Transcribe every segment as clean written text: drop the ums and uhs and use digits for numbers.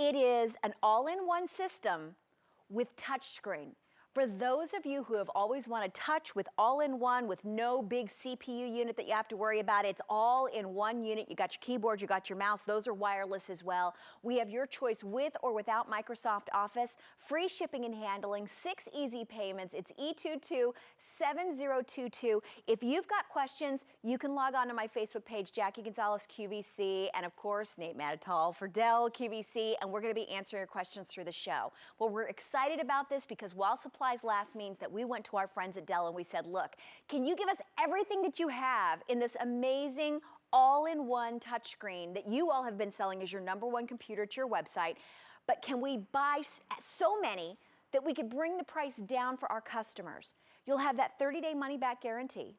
It is an all-in-one system with touchscreen. For those of you who have always wanted touch with all-in-one, with no big CPU unit that you have to worry about, it's all in one unit. You got your keyboard, you got your mouse, those are wireless as well. We have your choice with or without Microsoft Office, free shipping and handling, 6 easy payments. It's E22-7022. If you've got questions, you can log on to my Facebook page, Jacque Gonzales QVC, and of course, Nate Matatal for Dell QVC, and we're gonna be answering your questions through the show. Well, we're excited about this because while supplies last means that we went to our friends at Dell and we said, look, can you give us everything that you have in this amazing all-in-one touchscreen that you all have been selling as your #1 computer to your website, but can we buy so many that we could bring the price down for our customers? You'll have that 30-day money-back guarantee,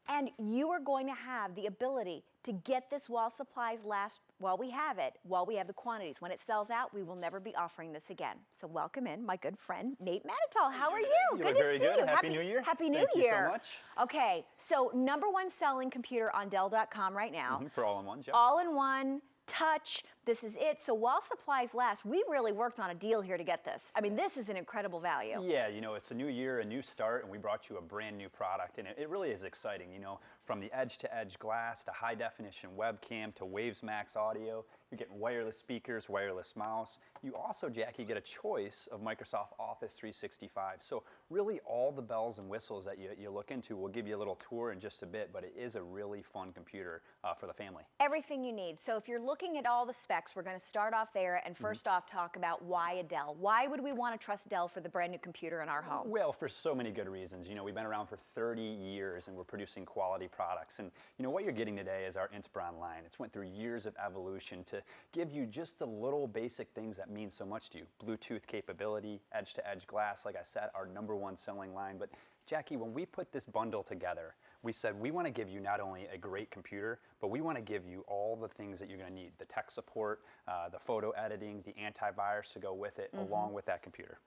and you are going to have the ability to get this while supplies last, while we have it, while we have the quantities. When it sells out, we will never be offering this again. So welcome in my good friend, Nate Matatal. How are you? Good to see you. Happy New Year. Happy New Year. Thank you so much. Okay, so #1 selling computer on Dell.com right now. For all-in-one, yeah. All-in-one, touch, this is it. So while supplies last, we really worked on a deal here to get this. I mean, this is an incredible value. Yeah, you know, it's a new year, a new start, and we brought you a brand new product, and it really is exciting, you know, from the edge-to-edge glass to high-definition webcam to Waves Max audio. You're getting wireless speakers, wireless mouse. You also, Jackie, get a choice of Microsoft Office 365. So really all the bells and whistles that you look into, we'll give you a little tour in just a bit, but it is a really fun computer for the family. Everything you need. So if you're looking at all the specs, we're going to start off there and first off talk about why a Dell. Why would we want to trust Dell for the brand new computer in our home? Well, for so many good reasons. You know, we've been around for 30 years and we're producing quality products. And you know, what you're getting today is our Inspiron line. It's went through years of evolution to give you just the little basic things that mean so much to you. Bluetooth capability, edge-to-edge glass, like I said, our #1 selling line. But Jackie, when we put this bundle together, we said we want to give you not only a great computer, but we want to give you all the things that you're going to need. The tech support, the photo editing, the antivirus to go with it, along with that computer.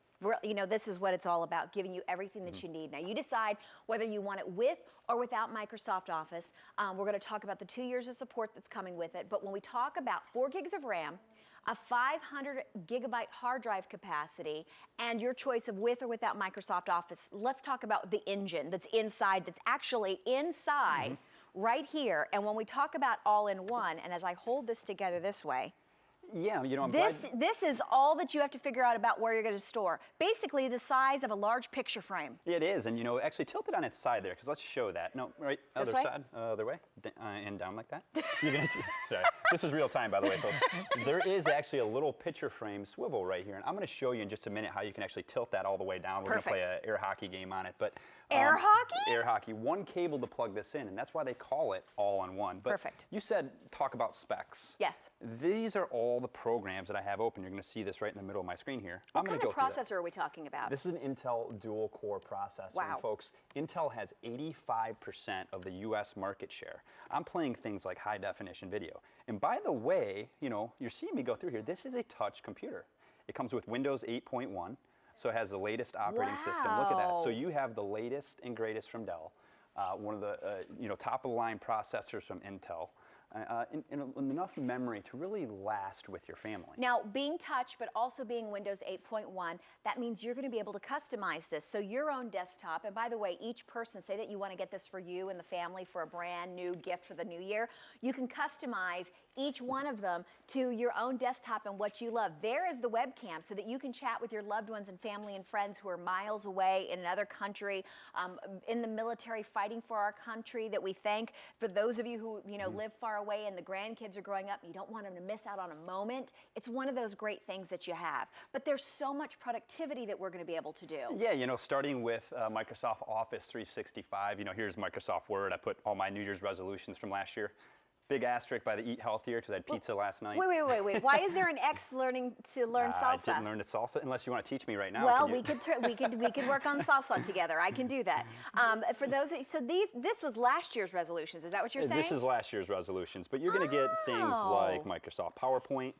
You know, this is what it's all about, giving you everything that you need. Now, you decide whether you want it with or without Microsoft Office. We're going to talk about the 2 years of support that's coming with it. But when we talk about 4 gigs of RAM, a 500 gigabyte hard drive capacity, and your choice of with or without Microsoft Office, let's talk about the engine that's inside, that's actually inside right here. And when we talk about all-in-one, and as I hold this together this way, yeah, you know, this is all that you have to figure out about where you're going to store. Basically, the size of a large picture frame. It is, and you know, actually tilt it on its side there, because let's show that. No, right, other side, other way, and down like that. You're gonna see. Sorry, this is real time, by the way, folks. There is actually a little picture frame swivel right here, and I'm going to show you in just a minute how you can actually tilt that all the way down. We're going to play an air hockey game on it, but air hockey? Air hockey. One cable to plug this in, and that's why they call it all-in-one. But perfect. You said talk about specs. Yes. These are all the programs that I have open. You're going to see this right in the middle of my screen here. What kind of processor are we talking about? This is an Intel dual-core processor. Wow. And folks, Intel has 85% of the U.S. market share. I'm playing things like high-definition video. And by the way, you know, you're seeing me go through here. This is a touch computer. It comes with Windows 8.1, so it has the latest operating system. Look at that. So you have the latest and greatest from Dell, one of the you know, top-of-the-line processors from Intel. And enough memory to really last with your family. Now, being touch, but also being Windows 8.1, that means you're going to be able to customize this. So your own desktop, and by the way, each person, say that you want to get this for you and the family for a brand new gift for the new year, you can customize each one of them to your own desktop and what you love. There is the webcam so that you can chat with your loved ones and family and friends who are miles away in another country, in the military fighting for our country, that we thank. For those of you who, you know, live far away and the grandkids are growing up, you don't want them to miss out on a moment. It's one of those great things that you have. But there's so much productivity that we're going to be able to do. Yeah, you know, starting with Microsoft Office 365, you know, here's Microsoft Word. I put all my New Year's resolutions from last year. Big asterisk by the Eat Healthier because I had pizza last night. Wait. Why is there an X to learn salsa? I didn't learn the salsa unless you want to teach me right now. Well, we could work on salsa together. I can do that. For those, so this was last year's resolutions. Is that what you're saying? This is last year's resolutions, but you're going to get things like Microsoft PowerPoint.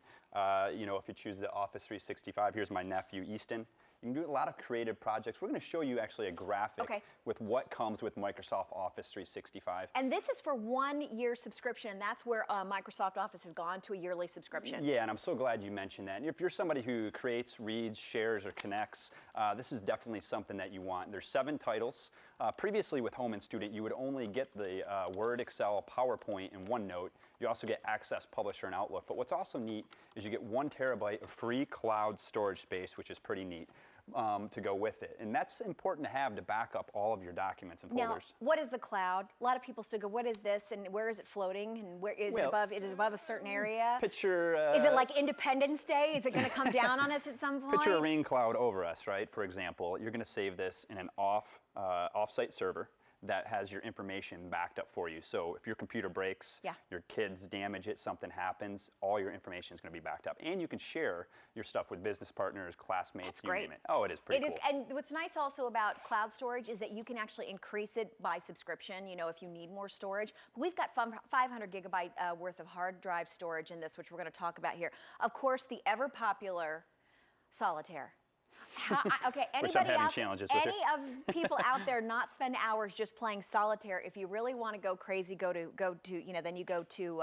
You know, if you choose the Office 365, here's my nephew Easton. You can do a lot of creative projects. We're going to show you actually a graphic with what comes with Microsoft Office 365. And this is for 1 year subscription, and that's where Microsoft Office has gone to a yearly subscription. Yeah, and I'm so glad you mentioned that. And if you're somebody who creates, reads, shares, or connects, this is definitely something that you want. There's 7 titles. Previously with Home and Student, you would only get the Word, Excel, PowerPoint, and OneNote. You also get Access, Publisher, and Outlook. But what's also neat is you get 1 terabyte of free cloud storage space, which is pretty neat. To go with it. And that's important to have to back up all of your documents and folders. Now, what is the cloud? A lot of people still go, what is this and where is it floating and where is it above? It is above a certain area? Picture... is it like Independence Day? Is it going to come down on us at some point? Picture a rain cloud over us, right? For example, you're going to save this in an off-site server that has your information backed up for you. So if your computer breaks, your kids damage it, something happens, all your information is going to be backed up. And you can share your stuff with business partners, classmates, you name it. Oh, it is pretty cool. And what's nice also about cloud storage is that you can actually increase it by subscription, you know, if you need more storage. But we've got 500 gigabyte worth of hard drive storage in this, which we're going to talk about here. Of course, the ever popular Solitaire. Okay, anybody any of people out there not spend hours just playing Solitaire? If you really want to go crazy, go to you know, then you go to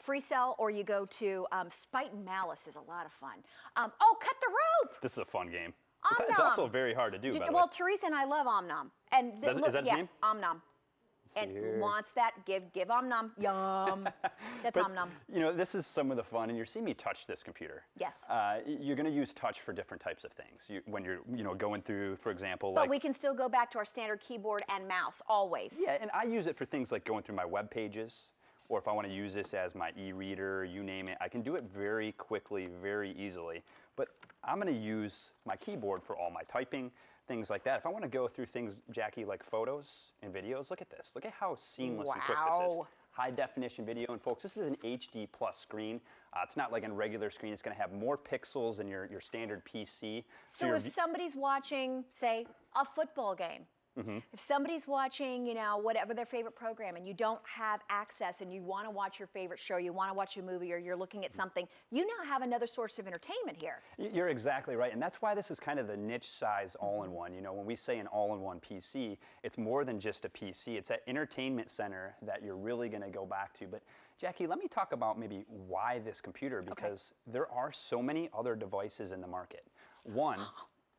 Free Cell, or you go to Spite and Malice is a lot of fun. Oh, Cut the Rope! This is a fun game. It's also very hard to do, by the way. Well, Teresa and I love Omnom. And is that his name? Omnom. And wants that, give Omnom. Yum. That's Omnom. You know, this is some of the fun, and you're seeing me touch this computer. Yes. You're going to use touch for different types of things. When you're, going through, for example, but we can still go back to our standard keyboard and mouse, always. Yeah, and I use it for things like going through my web pages, or if I want to use this as my e-reader, you name it. I can do it very quickly, very easily. But I'm going to use my keyboard for all my typing, things like that. If I want to go through things, Jackie, like photos and videos, look at this. Look at how seamless and quick this is. High definition video, and folks, this is an HD plus screen. It's not like a regular screen. It's going to have more pixels than your standard PC. So if somebody's watching, say, a football game, if somebody's watching, whatever their favorite program, and you don't have access and you want to watch your favorite show, you want to watch a movie, or you're looking at something, you now have another source of entertainment here. You're exactly right, and that's why this is kind of the niche size all-in-one. When we say an all-in-one PC, it's more than just a PC. It's that entertainment center that you're really going to go back to. But Jackie, let me talk about maybe why this computer, because there are so many other devices in the market. One,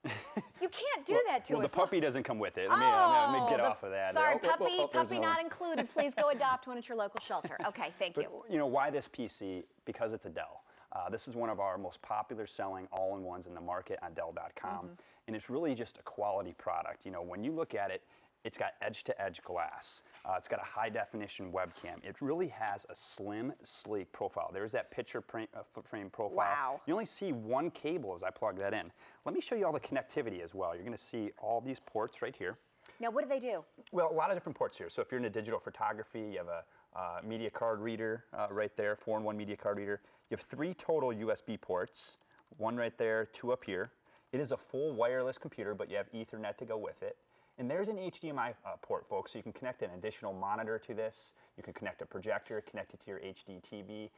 you can't do that to us. Well, the puppy doesn't come with it. Let me get off of that. Sorry, puppy not included. Please go adopt one at your local shelter. Okay, thank you. Why this PC? Because it's a Dell. This is one of our most popular selling all-in-ones in the market on Dell.com. And it's really just a quality product. When you look at it, it's got edge-to-edge glass. It's got a high-definition webcam. It really has a slim, sleek profile. There's that picture frame profile. Wow. You only see one cable as I plug that in. Let me show you all the connectivity as well. You're going to see all these ports right here. Now, what do they do? Well, a lot of different ports here. So if you're into digital photography, you have a media card reader right there, 4-in-1 media card reader. You have 3 total USB ports, 1 right there, 2 up here. It is a full wireless computer, but you have Ethernet to go with it. And there's an HDMI port, folks, so you can connect an additional monitor to this. You can connect a projector, connect it to your HD TV,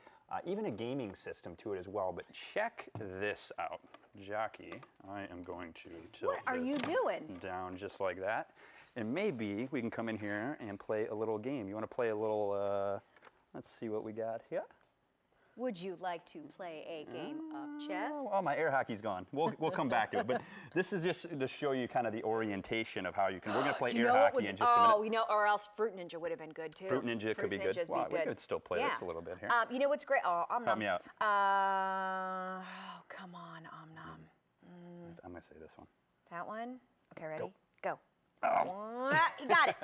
even a gaming system to it as well. But check this out. Jackie, I am going to tilt this down just like that. And maybe we can come in here and play a little game. You want to play a little, let's see what we got here. Would you like to play a game of chess? Oh, my air hockey's gone. We'll come back to it. But this is just to show you kind of the orientation of how you can. We're going to play air hockey in just a minute. Or else Fruit Ninja would have been good too. Fruit Ninja could be good. Wow, we could still play this a little bit here. You know what's great? Help me out. Come on, Omnom. I'm going to say this one. That one? Okay, ready? Go. Oh. You got it.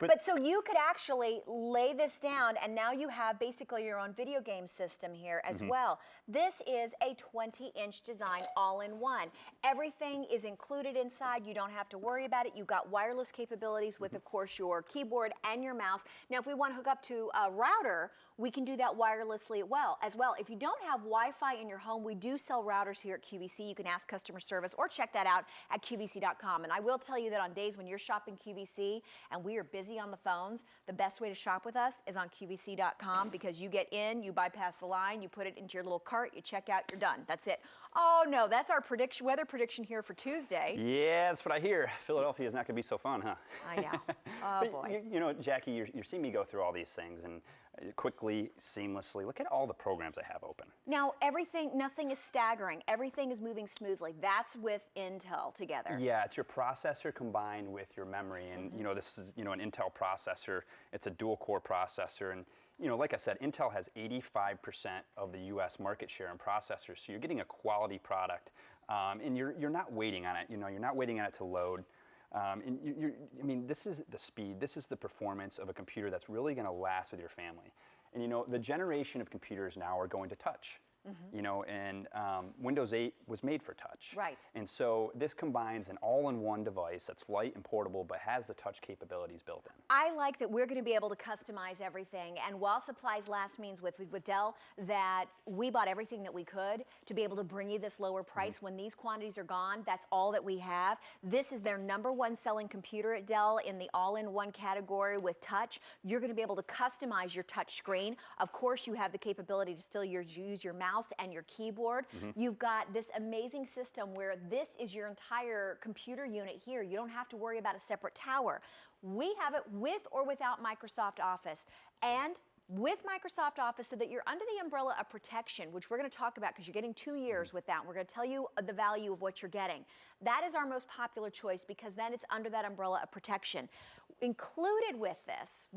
But so you could actually lay this down, and now you have basically your own video game system here as well. This is a 20-inch design all-in-one. Everything is included inside. You don't have to worry about it. You've got wireless capabilities with, of course, your keyboard and your mouse. Now, if we want to hook up to a router, we can do that wirelessly as well. If you don't have Wi-Fi in your home, we do sell routers here at QVC. You can ask customer service or check that out at QVC.com. And I will tell you that on days when you're shopping QVC and we are busy on the phones, the best way to shop with us is on QVC.com, because you get in, you bypass the line, you put it into your little cart, you check out, you're done. That's it. Oh no, that's our weather prediction here for Tuesday. Yeah, that's what I hear. Philadelphia is not going to be so fun, huh? I know. Oh boy. You know, Jackie, you're seeing me go through all these things and quickly, seamlessly. Look at all the programs I have open. Now, nothing is staggering. Everything is moving smoothly. That's with Intel together. Yeah, it's your processor combined with your memory. And, you know, this is, you know, an Intel processor. It's a dual core processor. And, you know, like I said, Intel has 85% of the U.S. market share in processors. So you're getting a quality product. And you're not waiting on it. You know, you're not waiting on it to load. I mean, this is the speed, this is the performance of a computer that's really going to last with your family. And you know, the generation of computers now are going to touch. You know, and Windows 8 was made for touch. Right. And so this combines an all-in-one device that's light and portable, but has the touch capabilities built in. I like that we're going to be able to customize everything. And while supplies last means with Dell that we bought everything that we could to be able to bring you this lower price. When these quantities are gone, that's all that we have. This is their #1 selling computer at Dell in the all-in-one category with touch. You're going to be able to customize your touch screen. Of course, you have the capability to still use your mouse and your keyboard. You've got this amazing system where this is your entire computer unit here. You don't have to worry about a separate tower. We have it with or without Microsoft Office. And with Microsoft Office, so that you're under the umbrella of protection, which we're going to talk about because you're getting 2 years with that. We're going to tell you the value of what you're getting. That is our most popular choice because then it's under that umbrella of protection. Included with this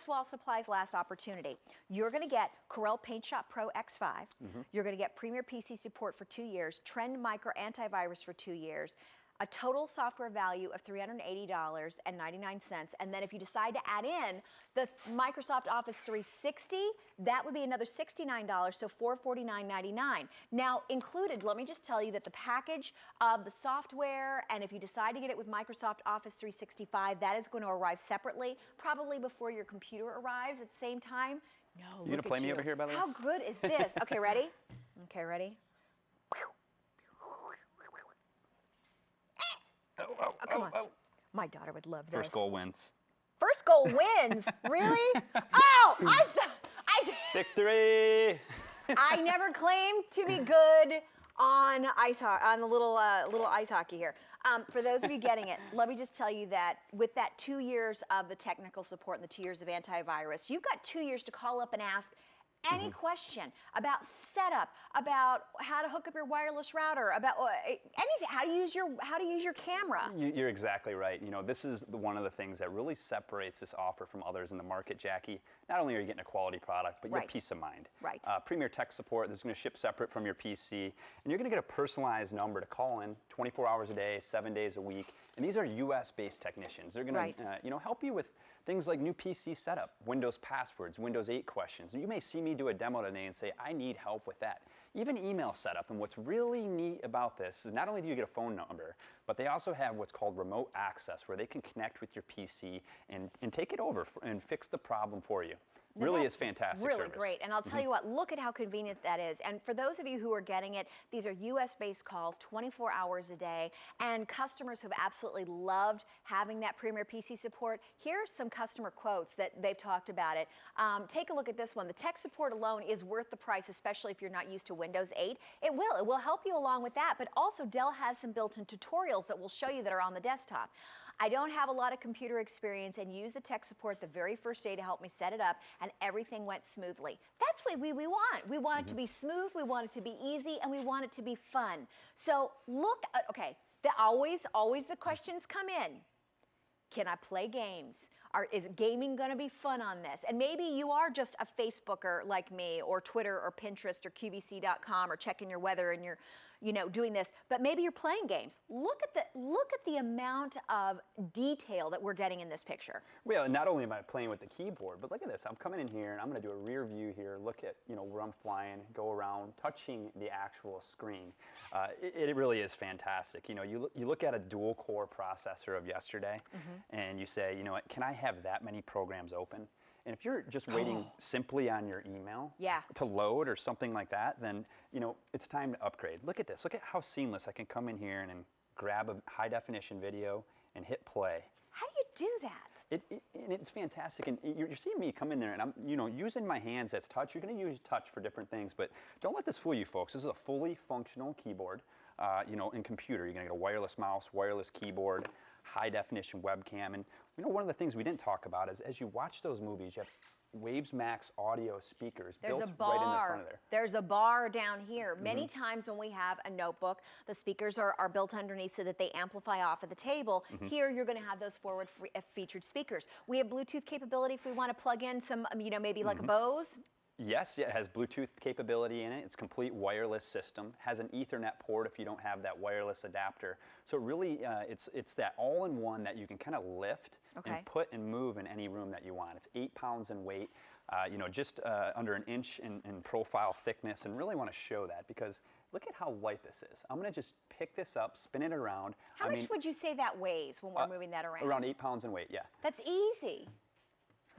while supplies last opportunity, you're going to get Corel Paint Shop Pro X5. You're going to get Premier PC support for 2 years, Trend Micro antivirus for 2 years, a total software value of $380.99. And then if you decide to add in the Microsoft Office 360, that would be another $69, so $449.99. Now, included, let me just tell you that the package of the software, and if you decide to get it with Microsoft Office 365, that is going to arrive separately, probably before your computer arrives at the same time. No, You going to play me over here, by the way? How good is this? Okay, ready? Okay, ready? Oh, come on. My daughter would love this. First goal wins. First goal wins? Really? Oh, I Victory! I never claimed to be good on the little ice hockey here. For those of you getting it, let me just tell you that with that 2 years of the technical support and the 2 years of antivirus, you've got 2 years to call up and ask any question about setup, about how to hook up your wireless router, about anything, how to use your camera. You're exactly right. You know, this is one of the things that really separates this offer from others in the market, Jackie. Not only are you getting a quality product, but you have peace of mind. Right. Premier Tech support, this is going to ship separate from your PC, and you're going to get a personalized number to call in 24 hours a day, 7 days a week. And these are US-based technicians. They're going to you know, help you with things like new PC setup, Windows passwords, Windows 8 questions. And you may see me do a demo today and say, I need help with that. Even email setup. And what's really neat about this is not only do you get a phone number, but they also have what's called remote access, where they can connect with your PC and take it over and fix the problem for you. Really is fantastic really service. Great. And I'll tell you what, look at how convenient that is. And for those of you who are getting it, these are US-based calls 24 hours a day, and customers have absolutely loved having that Premier PC support. Here's some customer quotes that they've talked about it. Take a look at this one. The tech support alone is worth the price, especially if you're not used to Windows 8. It will help you along with that, but also Dell has some built-in tutorials that will show you that are on the desktop. I don't have a lot of computer experience and use the tech support the very first day to help me set it up, and everything went smoothly. That's what we want. We want it to be smooth, we want it to be easy, and we want it to be fun. So look, okay, always the questions come in. Can I play games? Is gaming going to be fun on this? And maybe you are just a Facebooker like me, or Twitter, or Pinterest, or QVC.com, or checking your weather and you're, you know, doing this. But maybe you're playing games. Look at the amount of detail that we're getting in this picture. Well, and not only am I playing with the keyboard, but look at this. I'm coming in here and I'm going to do a rear view here. Look at, you know, where I'm flying, go around, touching the actual screen. It really is fantastic. You know, you look at a dual core processor of yesterday, and you say, you know what, can I have that many programs open? And if you're just waiting simply on your email to load or something like that, then it's time to upgrade. Look at this. Look at how seamless I can come in here and grab a high definition video and hit play. How do you do that? And it's fantastic. And you're seeing me come in there and I'm using my hands as touch. You're going to use touch for different things, but don't let this fool you, folks. This is a fully functional keyboard. In computer, you're going to get a wireless mouse, wireless keyboard, high definition webcam. And one of the things we didn't talk about is as you watch those movies, you have Waves Max audio speakers built right in the front of there. There's a bar down here. Many times when we have a notebook, the speakers are built underneath so that they amplify off of the table. Here, you're going to have those forward featured speakers. We have Bluetooth capability if we want to plug in some, maybe like a Bose. Yes, it has Bluetooth capability in it. It's a complete wireless system. Has an Ethernet port if you don't have that wireless adapter. So really, it's that all-in-one that you can kind of lift and put and move in any room that you want. It's 8 pounds in weight, just under an inch in profile thickness, and really want to show that because look at how light this is. I'm going to just pick this up, spin it around. How much would you say that weighs when we're moving that around? Around 8 pounds in weight, yeah. That's easy.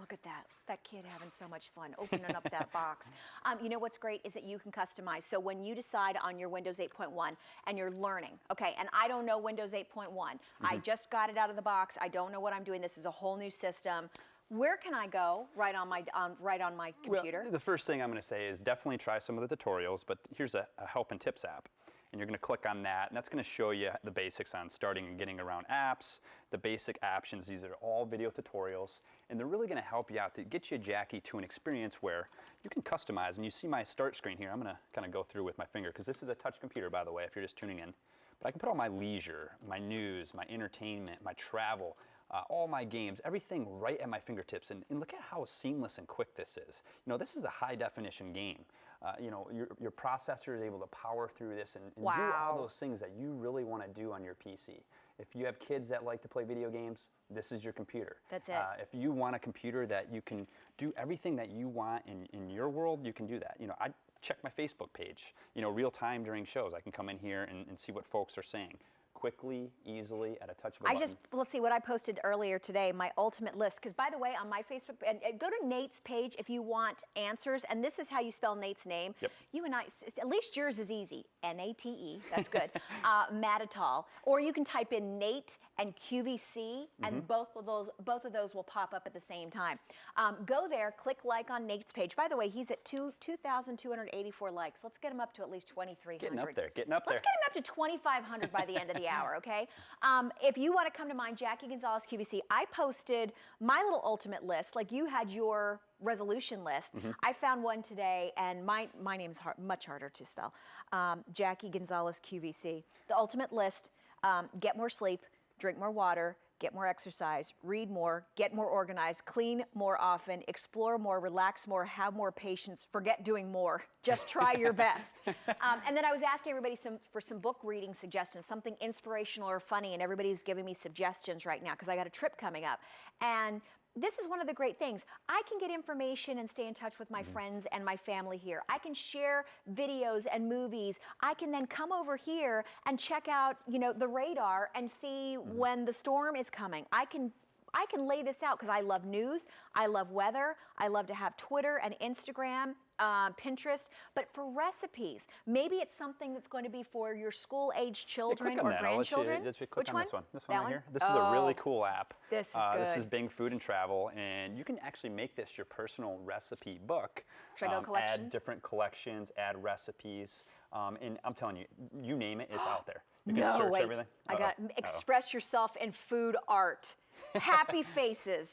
Look at that. That kid having so much fun opening up that box. You know what's great is that you can customize. So when you decide on your Windows 8.1 and you're learning, okay, and I don't know Windows 8.1. I just got it out of the box. I don't know what I'm doing. This is a whole new system. Where can I go right on my computer? Well, the first thing I'm going to say is definitely try some of the tutorials, but here's a help and tips app. And you're going to click on that, and that's going to show you the basics on starting and getting around apps, the basic options. These are all video tutorials, and they're really going to help you out to get you, Jackie, to an experience where you can customize. And you see my start screen here. I'm going to kind of go through with my finger, because this is a touch computer, by the way, if you're just tuning in. But I can put all my leisure, my news, my entertainment, my travel, all my games, everything right at my fingertips. And look at how seamless and quick this is. This is a high definition game. Your processor is able to power through this and do all those things that you really want to do on your PC. If you have kids that like to play video games, this is your computer. That's it. If you want a computer that you can do everything that you want in your world, you can do that. I check my Facebook page, real time during shows. I can come in here and see what folks are saying. Quickly, easily, at a touch of a button. Let's see what I posted earlier today, my ultimate list. Because by the way, on my Facebook, and go to Nate's page if you want answers. And this is how you spell Nate's name. Yep. You and I, at least yours is easy. N-A-T-E, that's good. Matatal. Or you can type in Nate and QVC, and both of those will pop up at the same time. Go there, click like on Nate's page. By the way, he's at 2,284 likes. Let's get him up to at least 2,300. Getting up there, getting up there. Let's get him up to 2,500 by the end of the hour, okay? If you want to come to mine, Jackie Gonzales QVC, I posted my little ultimate list, like you had your resolution list. I found one today, and my name's much harder to spell. Jackie Gonzales QVC. The ultimate list: get more sleep, drink more water, get more exercise, read more, get more organized, clean more often, explore more, relax more, have more patience, forget doing more. Just try your best. And then I was asking everybody for some book reading suggestions, something inspirational or funny, and everybody's giving me suggestions right now because I got a trip coming up. And this is one of the great things. I can get information and stay in touch with my friends and my family here. I can share videos and movies. I can then come over here and check out, the radar and see when the storm is coming. I can lay this out because I love news, I love weather, I love to have Twitter and Instagram, Pinterest, but for recipes, maybe it's something that's going to be for your school-age children or grandchildren. Click Which on one? This one. This one right here. This is a really cool app. This is good. This is Bing Food and Travel, and you can actually make this your personal recipe book. Should I go collections? Add different collections, add recipes, and I'm telling you, you name it, it's out there. You can search everything. I got express yourself in food art. Happy faces.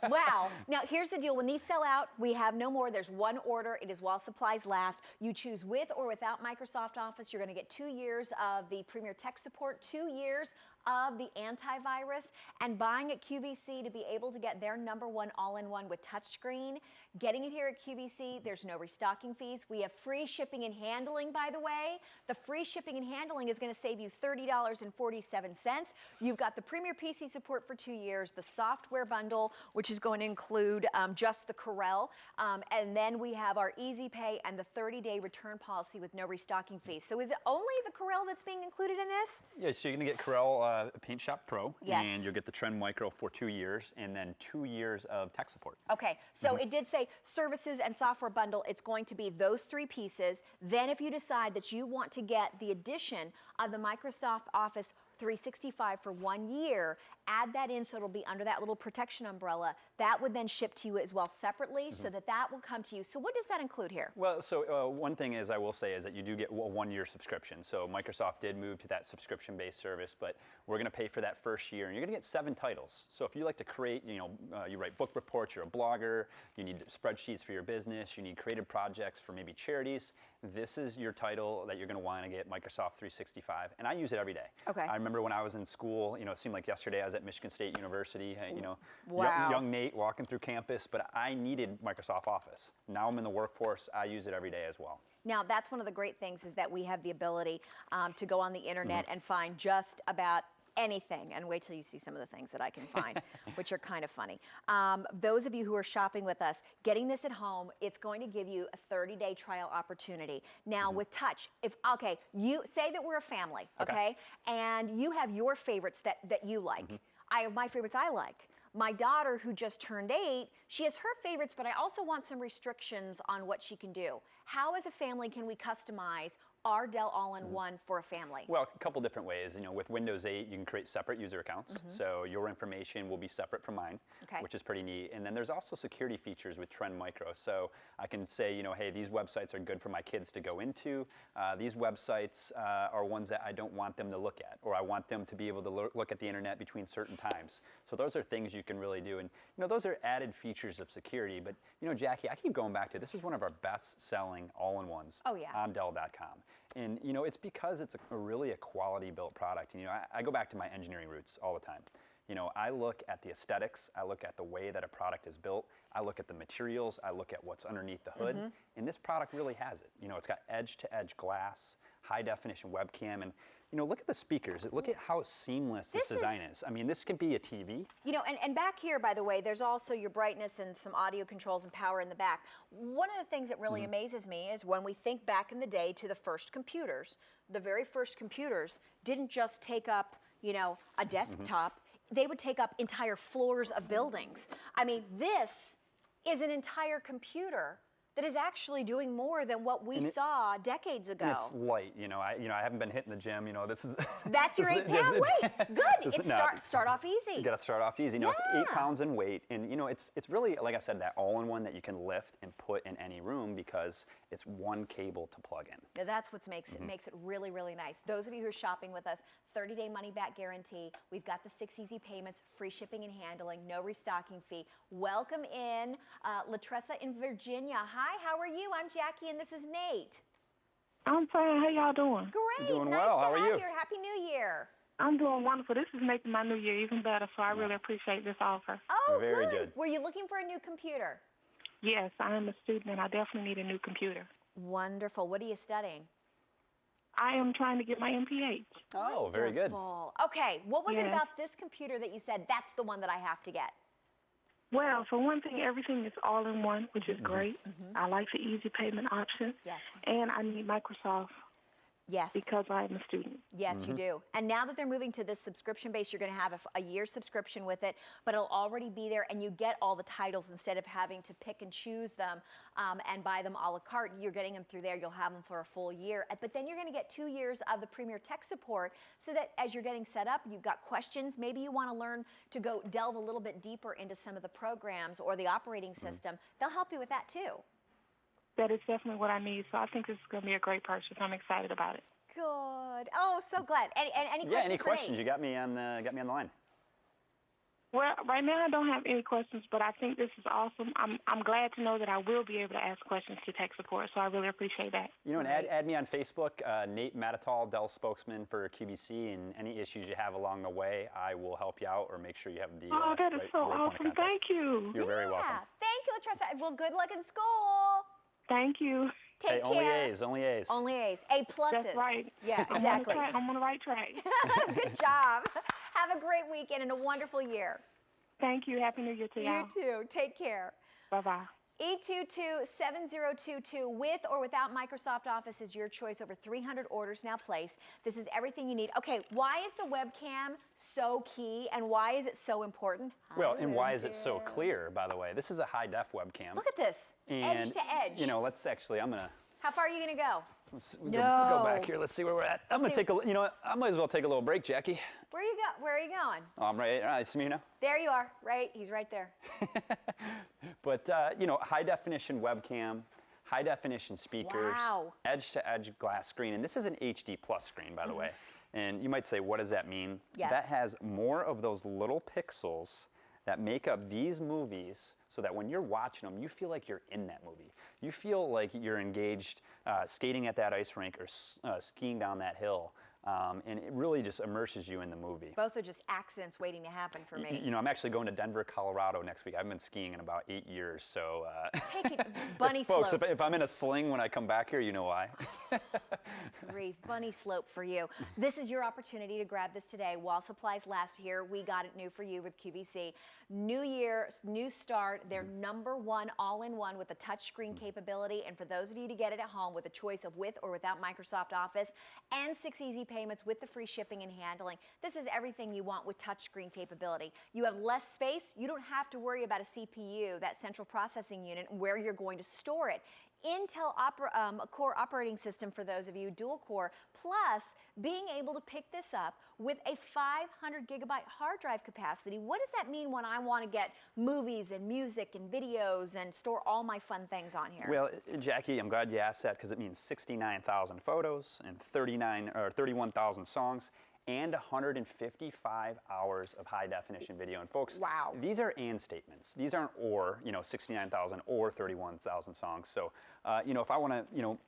Wow. Now, here's the deal. When these sell out, we have no more. There's one order. It is while supplies last. You choose with or without Microsoft Office. You're going to get 2 years of the Premier Tech support, 2 years of the antivirus, and buying at QVC to be able to get their #1 all-in-one with touchscreen. Getting it here at QVC, there's no restocking fees. We have free shipping and handling, by the way. The free shipping and handling is going to save you $30.47. You've got the Premier PC support for 2 years, the software bundle which is going to include just the Corel. And then we have our Easy Pay and the 30-day return policy with no restocking fees. So is it only the Corel that's being included in this? Yeah, so you're going to get Corel Paint Shop Pro, Yes. and you'll get the Trend Micro for 2 years, and then 2 years of tech support. Okay, so it did say services and software bundle. It's going to be those 3 pieces. Then if you decide that you want to get the addition of the Microsoft Office 365 for 1 year, add that in so it'll be under that little protection umbrella. That would then ship to you as well separately, so that will come to you. So what does that include here? Well, so one thing is I will say is that you do get a 1-year subscription. So Microsoft did move to that subscription-based service, but we're going to pay for that first year, and you're going to get 7 titles. So if you like to create, you write book reports, you're a blogger, you need spreadsheets for your business, you need creative projects for maybe charities, this is your title that you're going to want to get, Microsoft 365, and I use it every day. Okay. I remember when I was in school, it seemed like yesterday I was at Michigan State University, Wow. young Nate walking through campus, but I needed Microsoft Office. Now I'm in the workforce, I use it every day as well. Now, that's one of the great things is that we have the ability to go on the internet and find just about anything, and wait till you see some of the things that I can find, which are kind of funny. Those of you who are shopping with us, getting this at home, it's going to give you a 30-day trial opportunity. Now, with Touch, you say that we're a family, okay? And you have your favorites that you like. I have my favorites I like. My daughter, who just turned 8, she has her favorites, but I also want some restrictions on what she can do. How, as a family, can we customize our Dell All-in-One for a family? Well, a couple different ways. With Windows 8, you can create separate user accounts, so your information will be separate from mine, which is pretty neat. And then there's also security features with Trend Micro. So I can say, hey, these websites are good for my kids to go into. These websites are ones that I don't want them to look at, or I want them to be able to look at the internet between certain times. So those are things you can really do. And those are added features of security. But Jackie, I keep going back to this is one of our best-selling all-in-ones on Dell.com. And it's because it's really a quality built product. I go back to my engineering roots all the time. I look at the aesthetics, I look at the way that a product is built, I look at the materials, I look at what's underneath the hood, and this product really has it. It's got edge-to-edge glass, high-definition webcam, and look at the speakers. Look at how seamless this design is. I mean, this can be a TV. And back here, by the way, there's also your brightness and some audio controls and power in the back. One of the things that really amazes me is when we think back in the day to the first computers, the very first computers didn't just take up, a desktop. They would take up entire floors of buildings. I mean, this is an entire computer that is actually doing more than what we saw decades ago. And it's light, I haven't been hitting the gym, this is... That's your 8 pound weight, good. Start off easy. You gotta start off easy. It's 8 pounds in weight, and it's really, like I said, that all-in-one that you can lift and put in any room because it's one cable to plug in. Now that's what makes it really, really nice. Those of you who are shopping with us, 30-day money-back guarantee. We've got the 6 easy payments, free shipping and handling, no restocking fee. Welcome in Latressa in Virginia. Hi, how are you? I'm Jackie, and this is Nate. I'm fine. How y'all doing? Great. Doing nice well. to How are have you? you. Happy New Year. I'm doing wonderful. This is making my new year even better, so I really appreciate this offer. Oh, Very good. Were you looking for a new computer? Yes, I am a student, and I definitely need a new computer. Wonderful. What are you studying? I am trying to get my MPH. Oh, very good. Wonderful. Okay, what was it about this computer that you said, that's the one that I have to get? Well, for one thing, everything is all-in-one, which is great. I like the easy payment option. Yes. And I need Microsoft. Yes. Because I'm a student. Yes, you do. And now that they're moving to this subscription base, you're going to have a year subscription with it, but it'll already be there, and you get all the titles instead of having to pick and choose them and buy them a la carte. You're getting them through there. You'll have them for a full year. But then you're going to get 2 years of the Premier Tech support so that as you're getting set up, you've got questions. Maybe you want to learn to go delve a little bit deeper into some of the programs or the operating system. They'll help you with that too. That is definitely what I need, so I think this is going to be a great purchase. I'm excited about it. Good. Oh, so glad. Any questions? Yeah, any questions? You got me on the line. Well, right now I don't have any questions, but I think this is awesome. I'm glad to know that I will be able to ask questions to tech support, so I really appreciate that. And add me on Facebook, Nate Matatal, Dell spokesman for QVC, and any issues you have along the way, I will help you out or make sure you have the that is so awesome. Thank you. You're very welcome. Thank you, Latressa. Well, good luck in school. Thank you. Take care. Only A's, only A's. Only A's. A pluses. That's right. Yeah, exactly. I'm on the right track. Good job. Have a great weekend and a wonderful year. Thank you. Happy New Year to y'all. You too. Take care. Bye-bye. E227022 with or without Microsoft Office is your choice. Over 300 orders now placed. This is everything you need. Okay, why is the webcam so key and why is it so important? Well, and why is it so clear, by the way? This is a high-def webcam. Look at this, edge to edge. You know, let's actually, I'm gonna... How far are you gonna go? Go back here. Let's see where we're at. I'm gonna take a. You know what? I might as well take a little break, Jackie. Where are you going? Oh, I'm right. All right, see me now. There you are. Right. He's right there. But you know, high definition webcam, high definition speakers, edge to edge glass screen, and this is an HD plus screen, by the way. And you might say, what does that mean? Yes. That has more of those little pixels that make up these movies so that when you're watching them, you feel like you're in that movie. You feel like you're engaged skating at that ice rink or skiing down that hill. And it really just immerses you in the movie. Both are just accidents waiting to happen for me. You know, I'm actually going to Denver, Colorado next week. I've been skiing in about 8 years, so... Take it, bunny slope. Folks, if I'm in a sling when I come back here, you know why. Grief, bunny slope for you. This is your opportunity to grab this today. While supplies last year, we got it new for you with QVC. New year, new start, their #1 all-in-one with a touchscreen capability. And for those of you to get it at home with a choice of with or without Microsoft Office and 6 easy payments with the free shipping and handling, this is everything you want with touchscreen capability. You have less space. You don't have to worry about a CPU, that central processing unit, and where you're going to store it. Intel Core operating system for those of you, dual core, plus being able to pick this up with a 500 gigabyte hard drive capacity. What does that mean when I want to get movies and music and videos and store all my fun things on here? Well, Jackie, I'm glad you asked that because it means 69,000 photos and 31,000 songs and 155 hours of high definition video. And folks, these are and statements. These aren't or, you know, 69,000 or 31,000 songs. So, you know, if I want to, you know,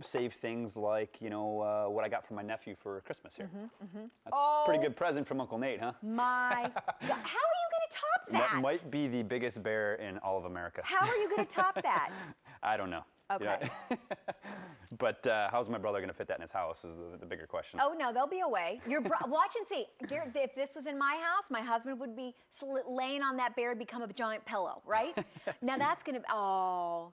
save things like, you know, what I got from my nephew for Christmas here. That's a pretty good present from Uncle Nate, huh? My God. How are you going to top that? That might be the biggest bear in all of America. How are you going to top that? I don't know. Okay. Yeah. But how's my brother going to fit that in his house is the bigger question. Oh, no, there'll be a way. Watch and see. If this was in my house, my husband would be laying on that bear and become a giant pillow, right? Now that's going to,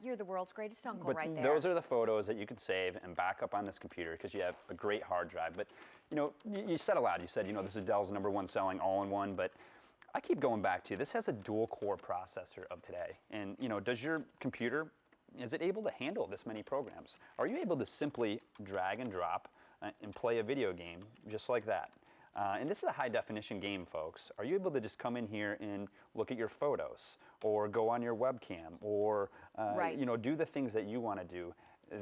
you're the world's greatest uncle right there. Those are the photos that you can save and back up on this computer because you have a great hard drive. But, you know, you said aloud, you said, you know, this is Dell's #1 selling all-in-one, but I keep going back to this has a dual core processor of today. And, you know, does your computer, is it able to handle this many programs? Are you able to simply drag and drop and play a video game just like that? And this is a high definition game, folks. Are you able to just come in here and look at your photos or go on your webcam or, you know, do the things that you want to do?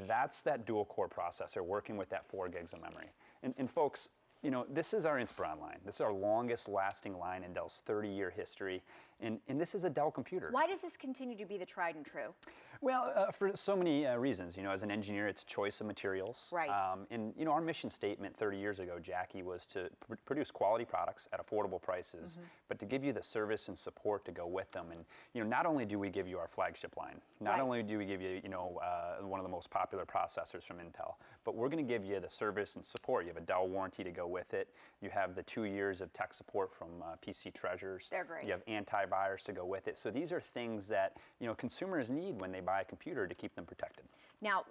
That's that dual core processor working with that 4 gigs of memory. And folks, you know, this is our Inspiron line. This is our longest lasting line in Dell's 30-year history. And this is a Dell computer. Why does this continue to be the tried and true? Well, for so many reasons. You know, as an engineer, it's choice of materials. Right. And, you know, our mission statement 30 years ago, Jackie, was to produce quality products at affordable prices, but to give you the service and support to go with them. And, you know, not only do we give you our flagship line, not only do we give you, you know, one of the most popular processors from Intel, but we're going to give you the service and support. You have a Dell warranty to go with it. You have the 2 years of tech support from PC Treasures. They're great. You have antivirus to go with it. So these are things that, you know, consumers need when they buy a computer to keep them protected. Now,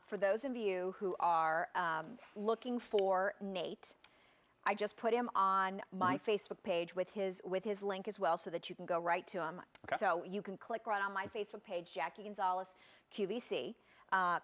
for those of you who are looking for Nate, I just put him on my Facebook page with his link as well so that you can go right to him. Okay. So you can click right on my Facebook page, Jackie Gonzales QVC,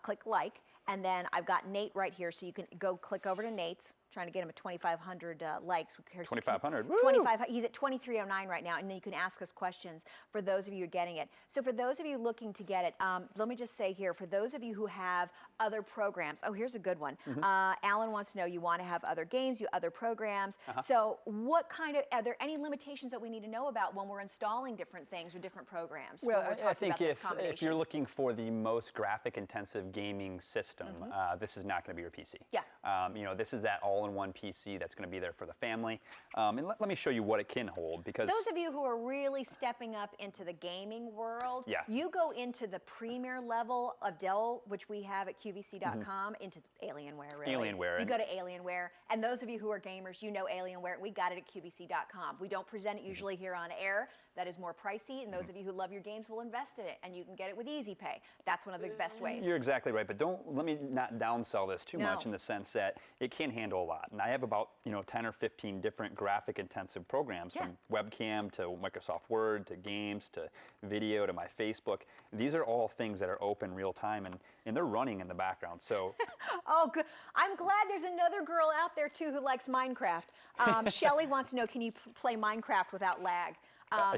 click like, and then I've got Nate right here, so you can go click over to Nate's. Trying to get him at 2,500 likes. 2,500. 2,500. He's at 2,309 right now, and then you can ask us questions for those of you who are getting it. So for those of you looking to get it, let me just say here, for those of you who have other programs, oh, here's a good one. Alan wants to know, you want to have other games, other programs. So what kind of, are there any limitations that we need to know about when we're installing different things or different programs? Well, I think if you're looking for the most graphic intensive gaming system, this is not going to be your PC. Yeah. You know, this is that all all-in-one PC that's going to be there for the family. And let me show you what it can hold, because those of you who are really stepping up into the gaming world, you go into the premier level of Dell, which we have at QVC.com, into Alienware, really. Alienware. You go to Alienware, and those of you who are gamers, you know Alienware. We got it at QVC.com. We don't present it usually here on air. That is more pricey, and those of you who love your games will invest in it, and you can get it with Easy Pay. That's one of the best ways. You're exactly right, but let me not downsell this too much, in the sense that it can handle a lot. And I have about 10 or 15 different graphic-intensive programs, from webcam to Microsoft Word to games to video to my Facebook. These are all things that are open real time, and they're running in the background. So, oh, good. I'm glad there's another girl out there too who likes Minecraft. Shelly wants to know, can you play Minecraft without lag?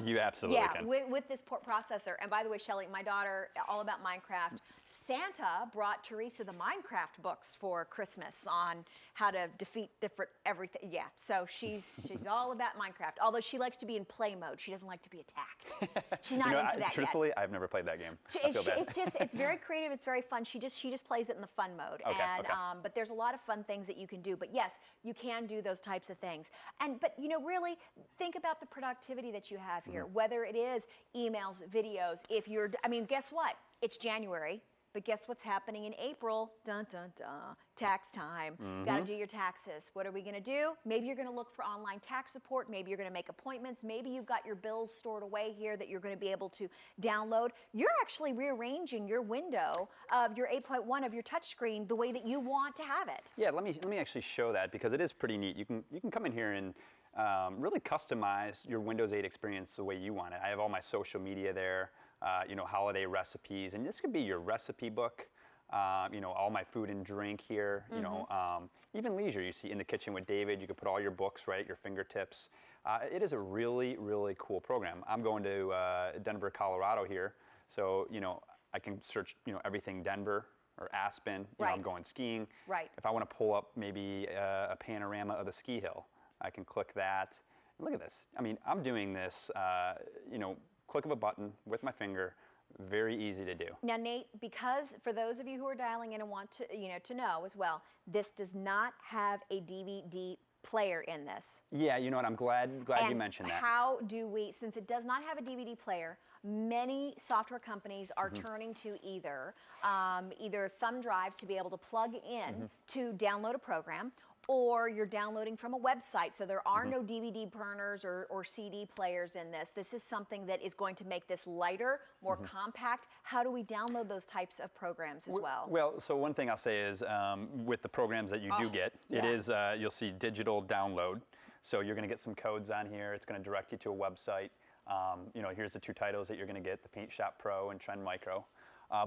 You absolutely can. With this processor. And by the way, Shelly, my daughter, all about Minecraft. Santa brought Teresa the Minecraft books for Christmas on how to defeat everything. Yeah, so she's all about Minecraft. Although she likes to be in play mode, she doesn't like to be attacked. She's not into that truthfully, yet. I've never played that game. It's very creative. It's very fun. She just plays it in the fun mode. Okay, but there's a lot of fun things that you can do. But yes, you can do those types of things. But really think about the productivity that you have here. Whether it is emails, videos. Guess what? It's January. But guess what's happening in April? Dun, dun, dun. Tax time. Got to do your taxes. What are we going to do? Maybe you're going to look for online tax support. Maybe you're going to make appointments. Maybe you've got your bills stored away here that you're going to be able to download. You're actually rearranging your window of your 8.1 of your touchscreen the way that you want to have it. Yeah, let me actually show that, because it is pretty neat. You can come in here and really customize your Windows 8 experience the way you want it. I have all my social media there. Holiday recipes, and this could be your recipe book. All my food and drink here. Even leisure. You see, in the kitchen with David, you can put all your books right at your fingertips. It is a really, really cool program. I'm going to Denver, Colorado here, so I can search everything Denver or Aspen. I'm going skiing. Right. If I want to pull up maybe a panorama of the ski hill, I can click that. And look at this. I'm doing this. Click of a button with my finger, very easy to do. Now, Nate, because for those of you who are dialing in and want to know as well, this does not have a DVD player in this. Yeah, you know what? I'm glad you mentioned that. How do we, since it does not have a DVD player, many software companies are turning to either thumb drives to be able to plug in to download a program, or you're downloading from a website. So there are no DVD burners or CD players in this. This is something that is going to make this lighter, more compact. How do we download those types of programs as well? Well, so one thing I'll say is with the programs that you do get, it is, you'll see digital download. So you're going to get some codes on here. It's going to direct you to a website. Here's the two titles that you're going to get, the Paint Shop Pro and Trend Micro.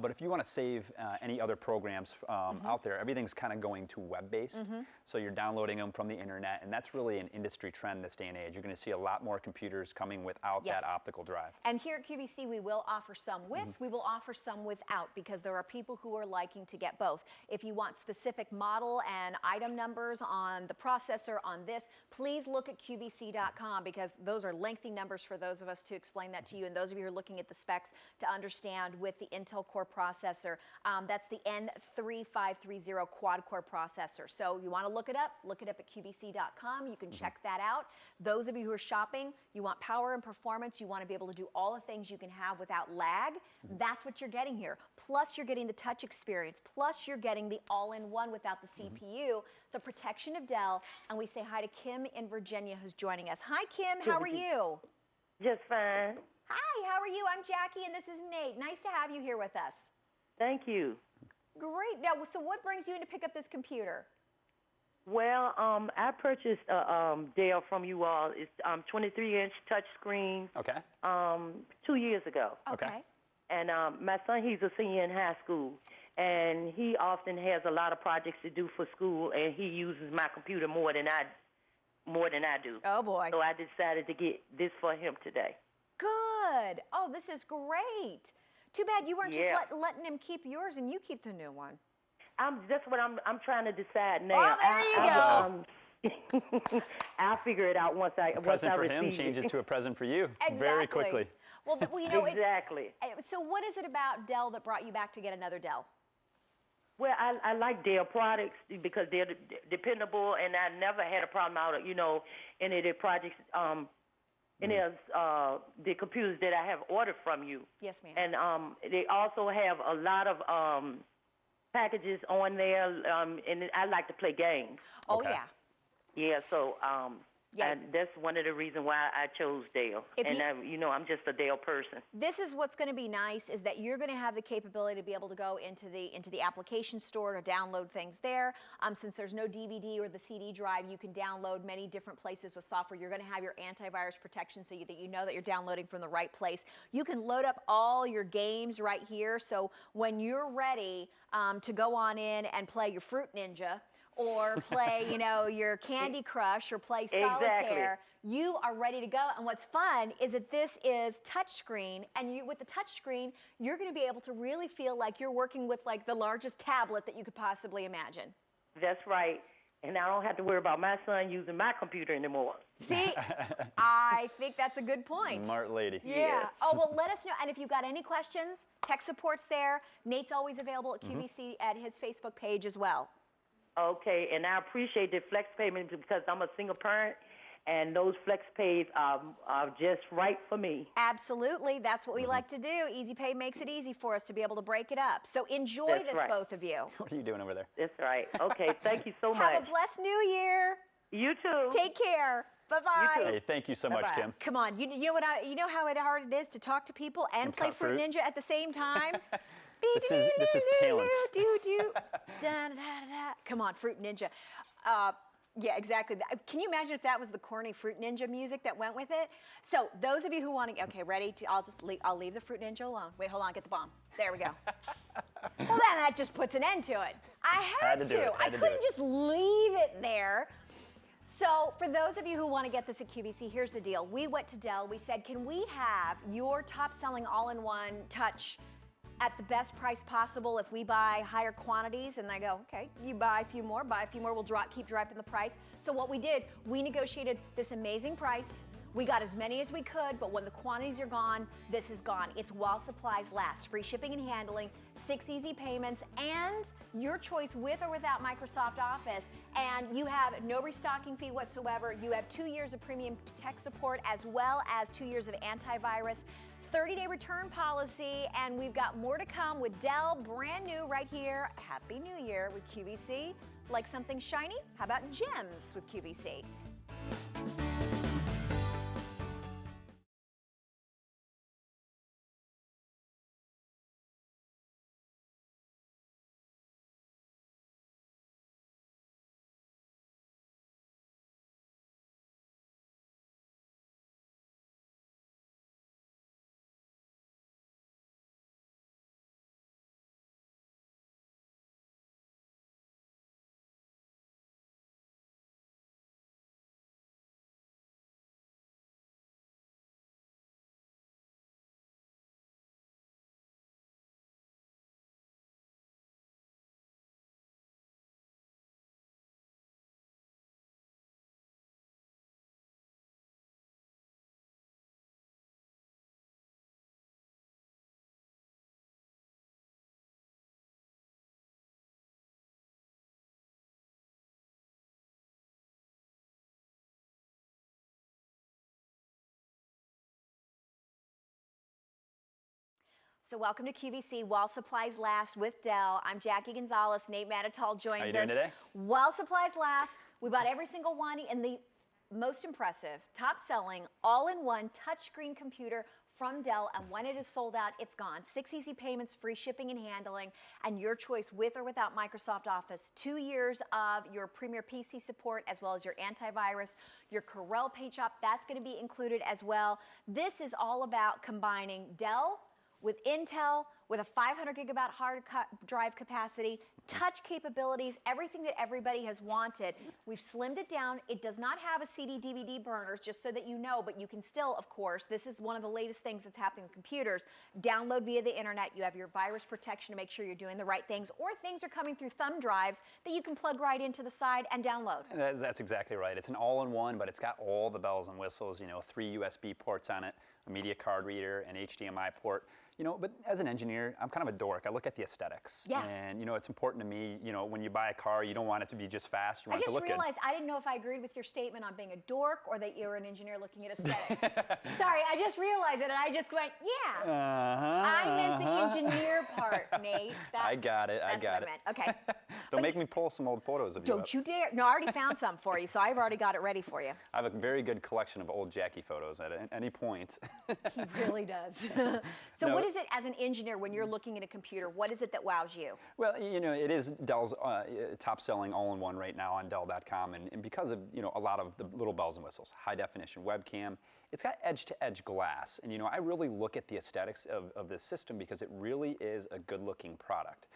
But if you want to save any other programs out there, everything's kind of going to web-based. So you're downloading them from the internet, and that's really an industry trend this day and age. You're going to see a lot more computers coming without that optical drive. And here at QVC, we will offer some with, we will offer some without, because there are people who are liking to get both. If you want specific model and item numbers on the processor on this, please look at QVC.com, because those are lengthy numbers for those of us to explain that to you, and those of you who are looking at the specs to understand with the Intel Core processor. That's the N3530 quad-core processor. So you want to look it up at QVC.com. You can check that out. Those of you who are shopping, you want power and performance, you want to be able to do all the things you can have without lag. That's what you're getting here. Plus, you're getting the touch experience. Plus, you're getting the all-in-one without the CPU, the protection of Dell. And we say hi to Kim in Virginia, who's joining us. Hi, Kim. How are you? Just fine. Hi, how are you? I'm Jackie, and this is Nate. Nice to have you here with us. Thank you. Great. Now, so what brings you in to pick up this computer? Well, I purchased a Dell from you all. It's 23-inch touchscreen. Okay. 2 years ago. Okay. And my son, he's a senior in high school, and he often has a lot of projects to do for school, and he uses my computer more than I do. Oh boy. So I decided to get this for him today. Good. Oh, this is great. Too bad you weren't just letting him keep yours and you keep the new one. That's what I'm trying to decide now. Oh, there you go. I'll figure it out once I receive it. A present for him changes to a present for you very quickly. Well, exactly. So what is it about Dell that brought you back to get another Dell? Well, I like Dell products because they're dependable, and I never had a problem out of, any of their projects, any of the computers that I have ordered from you. Yes, ma'am. And they also have a lot of packages on there, and I like to play games. Oh, Okay. yeah. Yeah, so Yeah. and that's one of the reasons why I chose Dell. If And you- I'm just a Dell person. This is what's going to be nice is that you're going to have the capability to be able to go into the application store to download things there. Since there's no DVD or the CD drive, you can download many different places with software. You're going to have your antivirus protection so that you know that you're downloading from the right place. You can load up all your games right here. So when you're ready to go on in and play your Fruit Ninja, or play, your Candy Crush, or play Solitaire, you are ready to go. And what's fun is that this is touchscreen, and with the touchscreen, you're going to be able to really feel like you're working with like the largest tablet that you could possibly imagine. That's right. And I don't have to worry about my son using my computer anymore. See, I think that's a good point. Smart lady. Yeah. Yes. Oh, well, let us know. And if you've got any questions, tech support's there. Nate's always available at QVC at his Facebook page as well. Okay, and I appreciate the flex payment because I'm a single parent, and those flex pays are just right for me. Absolutely. That's what we like to do. Easy Pay makes it easy for us to be able to break it up. So enjoy That's this, right. both of you. What are you doing over there? That's right. Okay, thank you so much. Have a blessed new year. You too. Take care. Bye-bye. You too. Hey, thank you so much, Bye-bye. Kim. Come on. You know how hard it is to talk to people and play cut Fruit fruit. Ninja at the same time? This is talent. Come on, Fruit Ninja. Yeah, exactly. Can you imagine if that was the corny Fruit Ninja music that went with it? So those of you who want to, okay, ready? I'll leave the Fruit Ninja alone. Wait, hold on, get the bomb. There we go. Well, then that just puts an end to it. I had to do it, I had to do couldn't it. just leave it there. So for those of you who want to get this at QVC, here's the deal. We went to Dell. We said, can we have your top-selling all-in-one touch at the best price possible if we buy higher quantities? And they go, okay, you buy a few more, we'll keep dropping the price. So what we did, we negotiated this amazing price. We got as many as we could, but when the quantities are gone, this is gone. It's while supplies last. Free shipping and handling, 6 easy payments, and your choice with or without Microsoft Office. And you have no restocking fee whatsoever. You have 2 years of premium tech support as well as 2 years of antivirus. 30-day return policy, and we've got more to come with Dell, brand new right here. Happy New Year with QVC. Like something shiny? How about gems with QVC? So welcome to QVC, While Supplies Last with Dell. I'm Jacque Gonzales. Nate Manital joins us. How you doing today? While supplies last, we bought every single one in the most impressive, top-selling, all-in-one touchscreen computer from Dell, and when it is sold out, it's gone. 6 easy payments, free shipping and handling, and your choice with or without Microsoft Office. 2 years of your premier PC support, as well as your antivirus, your Corel Paint Shop, that's going to be included as well. This is all about combining Dell with Intel, with a 500 gigabyte hard drive capacity, touch capabilities, everything that everybody has wanted. We've slimmed it down. It does not have a CD DVD burners, just so that you know, but you can still, of course, this is one of the latest things that's happening with computers, download via the internet. You have your virus protection to make sure you're doing the right things, or things are coming through thumb drives that you can plug right into the side and download. That's exactly right. It's an all-in-one, but it's got all the bells and whistles, 3 USB ports on it, a media card reader, an HDMI port. But as an engineer, I'm kind of a dork. I look at the aesthetics. Yeah. And, it's important to me, when you buy a car, you don't want it to be just fast. You want I it to look just realized I didn't know if I agreed with your statement on being a dork or that you're an engineer looking at aesthetics. Sorry, I just realized it and I just went, yeah. I meant the engineer part, Nate. I got it. That's what I meant. Okay. Don't make me pull some old photos of you. Don't you dare. No, I already found some for you, so I've already got it ready for you. I have a very good collection of old Jackie photos at any point. He really does. So what is it as an engineer when you're looking at a computer? What is it that wows you? Well, it is Dell's top-selling all-in-one right now on Dell.com, and because of a lot of the little bells and whistles, high-definition webcam. It's got edge-to-edge glass, and I really look at the aesthetics of this system because it really is a good-looking product.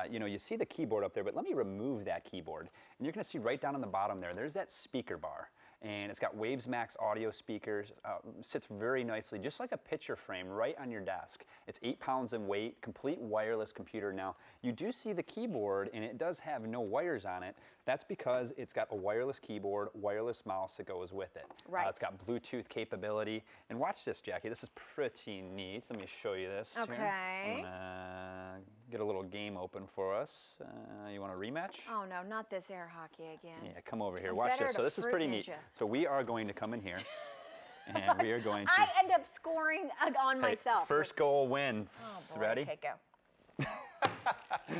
You see the keyboard up there, but let me remove that keyboard, and you're going to see right down on the bottom there's that speaker bar. And it's got Waves Max audio speakers, sits very nicely, just like a picture frame right on your desk. It's 8 pounds in weight, complete wireless computer. Now, you do see the keyboard, and it does have no wires on it. That's because it's got a wireless keyboard, wireless mouse that goes with it. Right. It's got Bluetooth capability. And watch this, Jackie. This is pretty neat. Let me show you this. Okay. Here. I'm gonna get a little game open for us. You want a rematch? Oh, no, not this air hockey again. Yeah, come over here. Watch this. So this is pretty neat. So we are going to come in here, and we are going to... I end up scoring on myself. First goal wins. Oh, boy. Ready? Okay, go.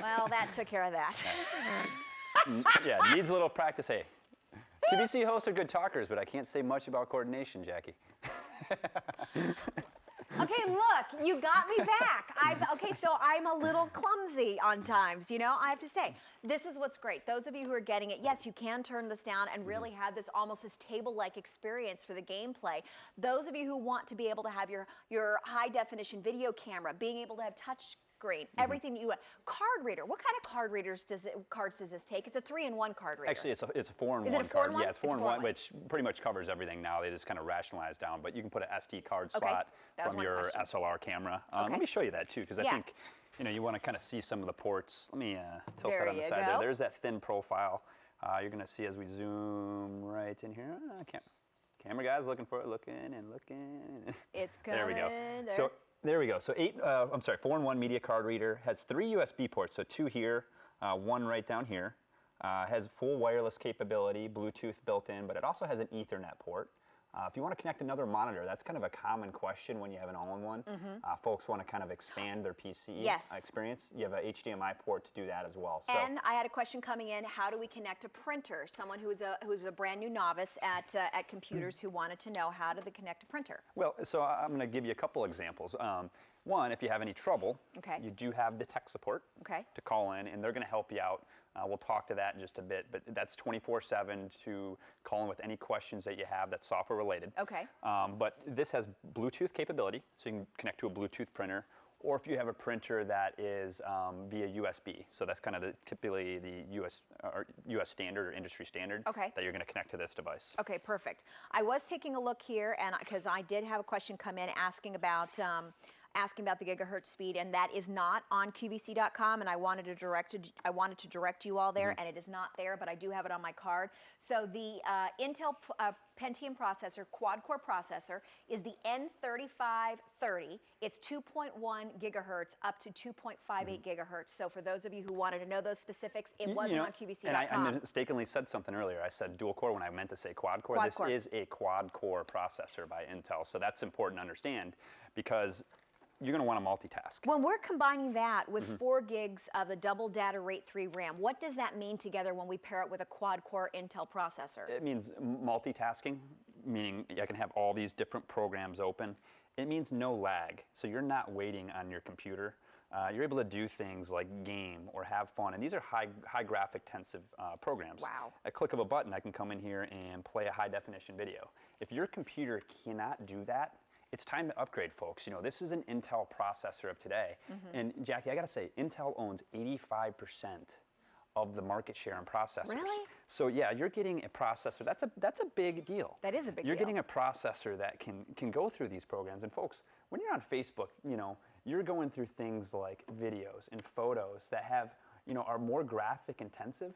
Well, that took care of that. Yeah, needs a little practice. Hey, QVC hosts are good talkers, but I can't say much about coordination, Jackie. Okay, look, you got me back. Okay, so I'm a little clumsy on times, I have to say. This is what's great. Those of you who are getting it, yes, you can turn this down and really have this almost this table-like experience for the gameplay. Those of you who want to be able to have your high-definition video camera, being able to have touch screen, everything that you want. Card reader. What kind of cards does this take? It's a 3-in-1 card reader. Actually, it's a 4-in-1 Is it a 4-in-1? card. Yeah, it's 4-in-1, which pretty much covers everything now. They just kind of rationalize down, but you can put an SD card slot from your SLR camera. Let me show you that too, because I think you want to kind of see some of the ports. Let me tilt that on the side there. There's that thin profile. You're going to see as we zoom right in here. Camera guy's looking for it, looking and looking. It's coming. There we go. So there we go. So 4-in-1 media card reader, has 3 USB ports. So 2 here, 1 right down here. Has full wireless capability, Bluetooth built in, but it also has an Ethernet port. If you want to connect another monitor, that's kind of a common question when you have an all-in-one. Folks want to kind of expand their PC experience. You have a HDMI port to do that as well. So, and I had a question coming in, how do we connect a printer? Someone who's a brand new novice at computers who wanted to know how do they connect a printer? Well, so I'm going to give you a couple examples. One, if you have any trouble, you do have the tech support to call in, and they're going to help you out. We'll talk to that in just a bit, but that's 24/7 to call in with any questions that you have that's software related. Okay. But this has Bluetooth capability, so you can connect to a Bluetooth printer, or if you have a printer that is via USB. So that's kind of typically the US standard or industry standard that you're going to connect to this device. Okay, perfect. I was taking a look here, and because I did have a question come in asking about the gigahertz speed, and that is not on QVC.com, and I wanted to direct you all there, and it is not there, but I do have it on my card. So the Intel Pentium processor, quad-core processor, is the N3530. It's 2.1 gigahertz up to 2.58 gigahertz. So for those of you who wanted to know those specifics, it wasn't on QVC.com. And I mistakenly said something earlier. I said dual core when I meant to say quad core. This is a quad-core processor by Intel, so that's important to understand because you're going to want to multitask. When we're combining that with 4 gigs of a double data rate 3 RAM, what does that mean together when we pair it with a quad-core Intel processor? It means multitasking, meaning I can have all these different programs open. It means no lag, so you're not waiting on your computer. You're able to do things like game or have fun, and these are high graphic intensive programs. Wow. A click of a button, I can come in here and play a high definition video. If your computer cannot do that, it's time to upgrade, folks. This is an Intel processor of today. And Jackie, I got to say, Intel owns 85% of the market share in processors. Really? So yeah, you're getting a processor. That's a big deal. That is a big deal. You're getting a processor that can go through these programs. And folks, when you're on Facebook, you're going through things like videos and photos that have, are more graphic intensive.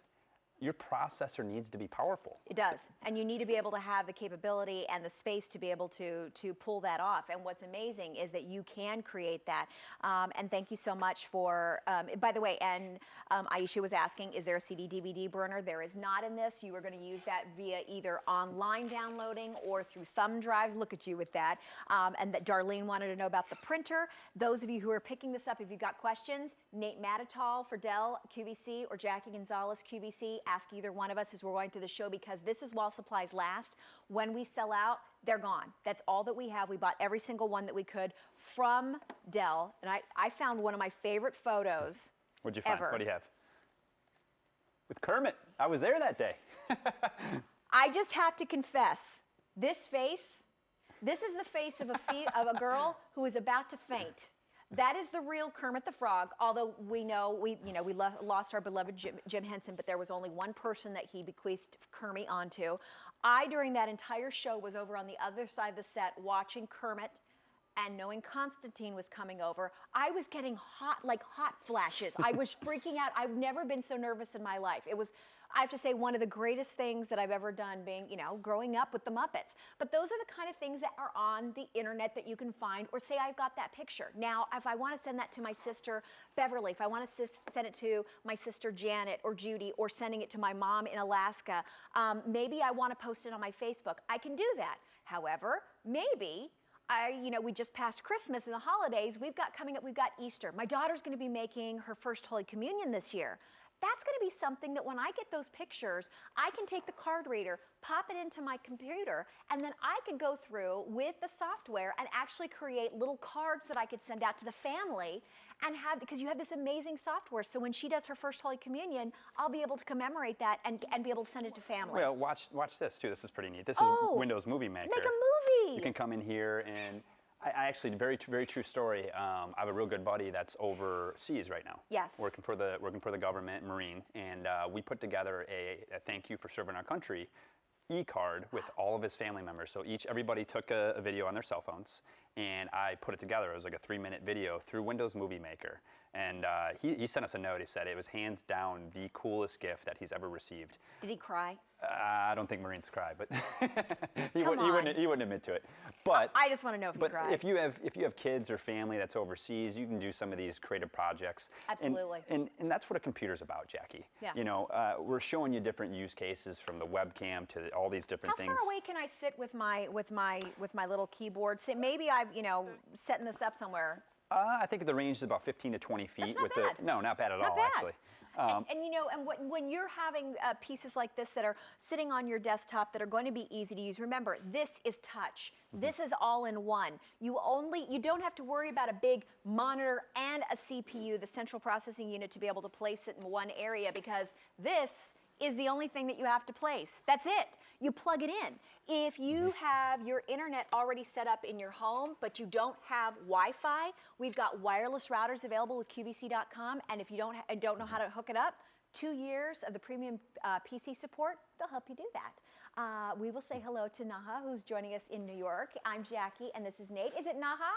your processor needs to be powerful. It does, and you need to be able to have the capability and the space to be able to pull that off. And what's amazing is that you can create that. And thank you so much for, by the way, and Aisha was asking, is there a CD DVD burner? There is not in this. You are going to use that via either online downloading or through thumb drives. Look at you with that. And that Darlene wanted to know about the printer. Those of you who are picking this up, if you've got questions, Nate Matatall for Dell QVC or Jacque Gonzales QVC. Ask either one of us as we're going through the show, because this is while supplies last. When we sell out, they're gone. That's all that we have. We bought every single one that we could from Dell. And I found one of my favorite photos. What'd you find? Ever. What do you have? With Kermit. I was there that day. I just have to confess, this face, this is the face of a girl who is about to faint. That is the real Kermit the Frog, although we know we lost our beloved Jim Henson, but there was only one person that he bequeathed Kermit onto. I, during that entire show, was over on the other side of the set watching Kermit, and knowing Constantine was coming over, I was getting hot flashes. I was freaking out. I've never been so nervous in my life. It was, I have to say, one of the greatest things that I've ever done, being, growing up with the Muppets. But those are the kind of things that are on the internet that you can find, or say I've got that picture. Now, if I want to send that to my sister Beverly, if I want to send it to my sister Janet or Judy, or sending it to my mom in Alaska, maybe I want to post it on my Facebook. I can do that. However, maybe we just passed Christmas and the holidays. We've got Easter. My daughter's going to be making her first Holy Communion this year. That's going to be something that when I get those pictures, I can take the card reader, pop it into my computer, and then I could go through with the software and actually create little cards that I could send out to the family, and because you have this amazing software. So when she does her first Holy Communion, I'll be able to commemorate that and be able to send it to family. Well, watch this too. This is pretty neat. This is Windows Movie Maker. Make a movie. You can come in here and I actually, very true story. I have a real good buddy that's overseas right now. Yes. Working for the government, Marine, and we put together a thank you for serving our country e-card with all of his family members. So everybody took a video on their cell phones, and I put it together. It was like a 3-minute video through Windows Movie Maker. And he sent us a note. He said it was hands down the coolest gift that he's ever received. Did he cry? I don't think Marines cry, but he Come on. wouldn't admit to it. But I just want to know if he cried. If you have kids or family that's overseas, you can do some of these creative projects. Absolutely. And that's what a computer's about, Jacque. Yeah. We're showing you different use cases, from the webcam to all these different things. How far away can I sit with my little keyboard? Maybe I've setting this up somewhere. I think the range is about 15 to 20 feet. That's not bad. No, not bad at Not all, bad. actually. When you're having pieces like this that are sitting on your desktop that are going to be easy to use, remember, this is touch. This is all in one. You don't have to worry about a big monitor and a CPU, the central processing unit, to be able to place it in one area, because this is the only thing that you have to place. That's it. You plug it in. If you have your internet already set up in your home, but you don't have Wi-Fi, we've got wireless routers available with QVC.com, and if you don't know how to hook it up, 2 years of the premium PC support, they'll help you do that. We will say hello to Naha, who's joining us in New York. I'm Jacque, and this is Nate. Is it Naha?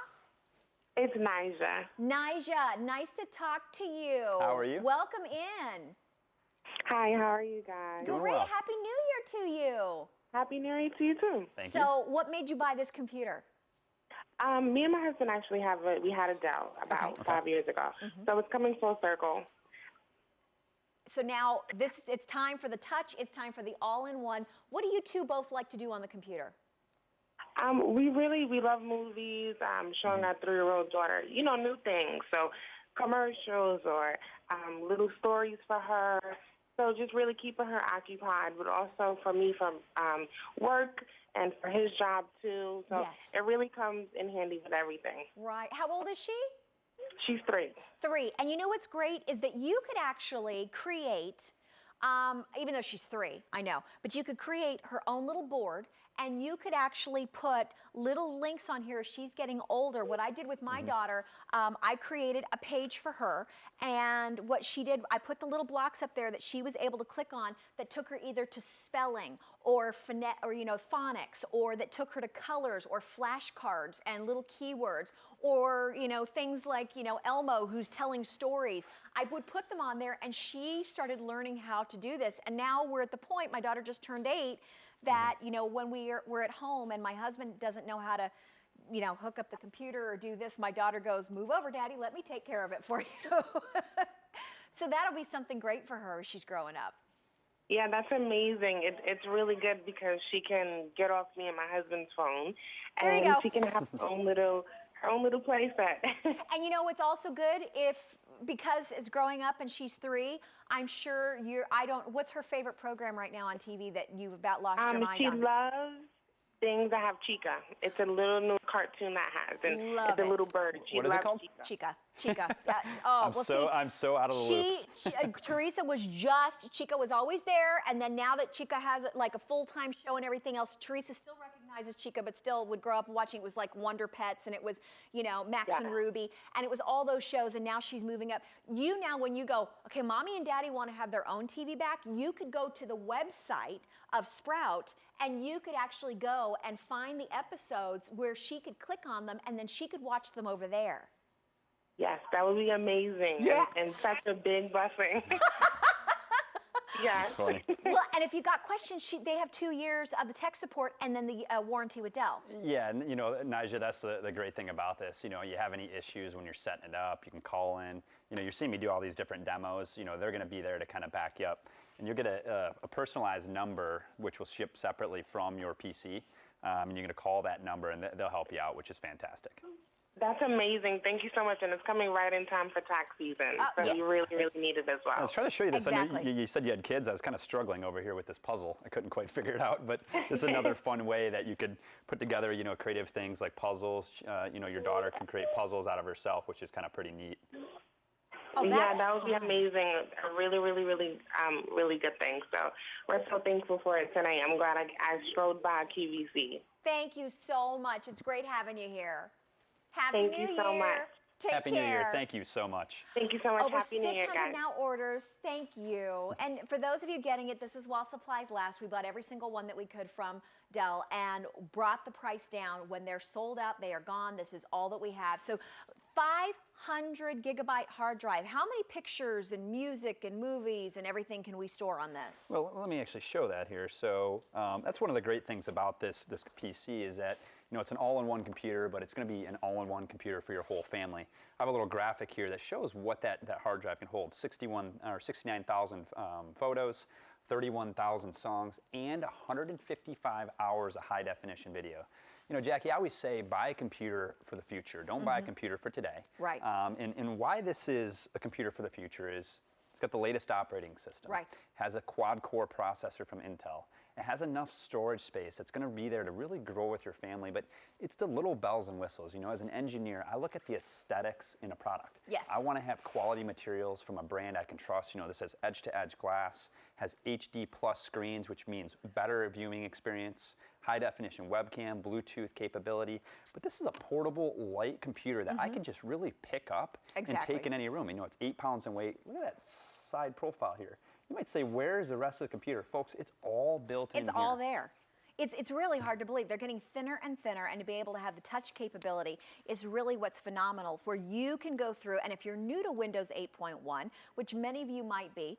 It's Nija. Nija, nice to talk to you. How are you? Welcome in. Hi, how are you guys? Doing Great. well. Happy New Year to you. Happy New Year to you too. Thank you. So what made you buy this computer? Me and my husband actually had a Dell about 5 years ago. So it's coming full circle. So now it's time for the touch, it's time for the all-in-one. What do you two both like to do on the computer? We love movies, showing our 3-year-old daughter, new things. So commercials or little stories for her. So just really keeping her occupied, but also for me from work and for his job too. So Yes. It really comes in handy with everything. Right. How old is she? She's 3. 3. And you know what's great is that you could actually create, even though she's 3, I know, but you could create her own little board, and you could actually put little links on here as she's getting older. What I did with my daughter, I created a page for her, and what she did, I put the little blocks up there that she was able to click on that took her either to spelling or phonics, or that took her to colors or flashcards and little keywords, or things like Elmo, who's telling stories. I would put them on there, and she started learning how to do this. And now we're at the point, my daughter just turned 8, that when we're at home and my husband doesn't know how to hook up the computer or do this, my daughter goes, "Move over, Daddy, let me take care of it for you." So that'll be something great for her as she's growing up. Yeah, that's amazing. It's really good because she can get off me and my husband's phone, There you and go. she can have her own little play set. And it's also good because it's growing up and she's 3, I'm sure what's her favorite program right now on TV that you've about lost your mind She on? loves things that have Chica. It's a little new cartoon that has, and Love it's a it. little bird. She What is it loves called? Chica. Chica. I'm so out of the loop. Teresa Chica was always there, and then now that Chica has like a full-time show and everything else, Teresa still recognizes Chica, but still would grow up watching. It was like Wonder Pets, and it was, Max and Ruby, and it was all those shows, and now she's moving up. Now when you go, okay, Mommy and Daddy want to have their own TV back, you could go to the website of Sprout, and you could actually go and find the episodes where she could click on them, and then she could watch them over there. Yes, that would be amazing, Yeah. and such a big blessing. Yeah. That's funny. Well, and if you got questions, they have 2 years of the tech support and then the warranty with Dell. Yeah, and Nyjah, that's the great thing about this. You have any issues when you're setting it up, you can call in. You're seeing me do all these different demos. They're going to be there to kind of back you up. And you'll get a personalized number, which will ship separately from your PC. And you're going to call that number, and they'll help you out, which is fantastic. That's amazing. Thank you so much, and it's coming right in time for tax season, so yeah. you really, really need it as well. I was trying to show you this. Exactly. I know you said you had kids. I was kind of struggling over here with this puzzle. I couldn't quite figure it out, but this is another fun way that you could put together, creative things like puzzles. Your daughter can create puzzles out of herself, which is kind of pretty neat. Oh, Yeah, that would be amazing. A really, really, really, really good thing. So we're so thankful for it tonight. I'm glad I strode by QVC. Thank you so much. It's great having you here. Happy Thank New you so Year. much. Take Happy care. New Year. Thank you so much. Thank you so much. Over Happy New Year, 600 guys. now orders. Thank you. And for those of you getting it, this is while supplies last. We bought every single one that we could from Dell and brought the price down. When they're sold out, they are gone. This is all that we have. So 500 gigabyte hard drive. How many pictures and music and movies and everything can we store on this? Well, let me actually show that here. So that's one of the great things about this PC is that it's an all-in-one computer, but it's going to be an all-in-one computer for your whole family. I have a little graphic here that shows what that hard drive can hold: 69,000 photos, 31,000 songs, and 155 hours of high-definition video. Jackie, I always say buy a computer for the future. Don't buy a computer for today. Right. And why this is a computer for the future is it's got the latest operating system. Right. Has a quad-core processor from Intel. It has enough storage space that's going to be there to really grow with your family, but it's the little bells and whistles. As an engineer, I look at the aesthetics in a product. Yes. I want to have quality materials from a brand I can trust. This has edge-to-edge glass, has HD plus screens, which means better viewing experience, high-definition webcam, Bluetooth capability. But this is a portable, light computer that I can just really pick up and take in any room. It's 8 pounds in weight. Look at that side profile here. You might say, where's the rest of the computer? Folks, it's all built in here. It's all there. It's really hard to believe. They're getting thinner and thinner, and to be able to have the touch capability is really what's phenomenal, where you can go through, and if you're new to Windows 8.1, which many of you might be,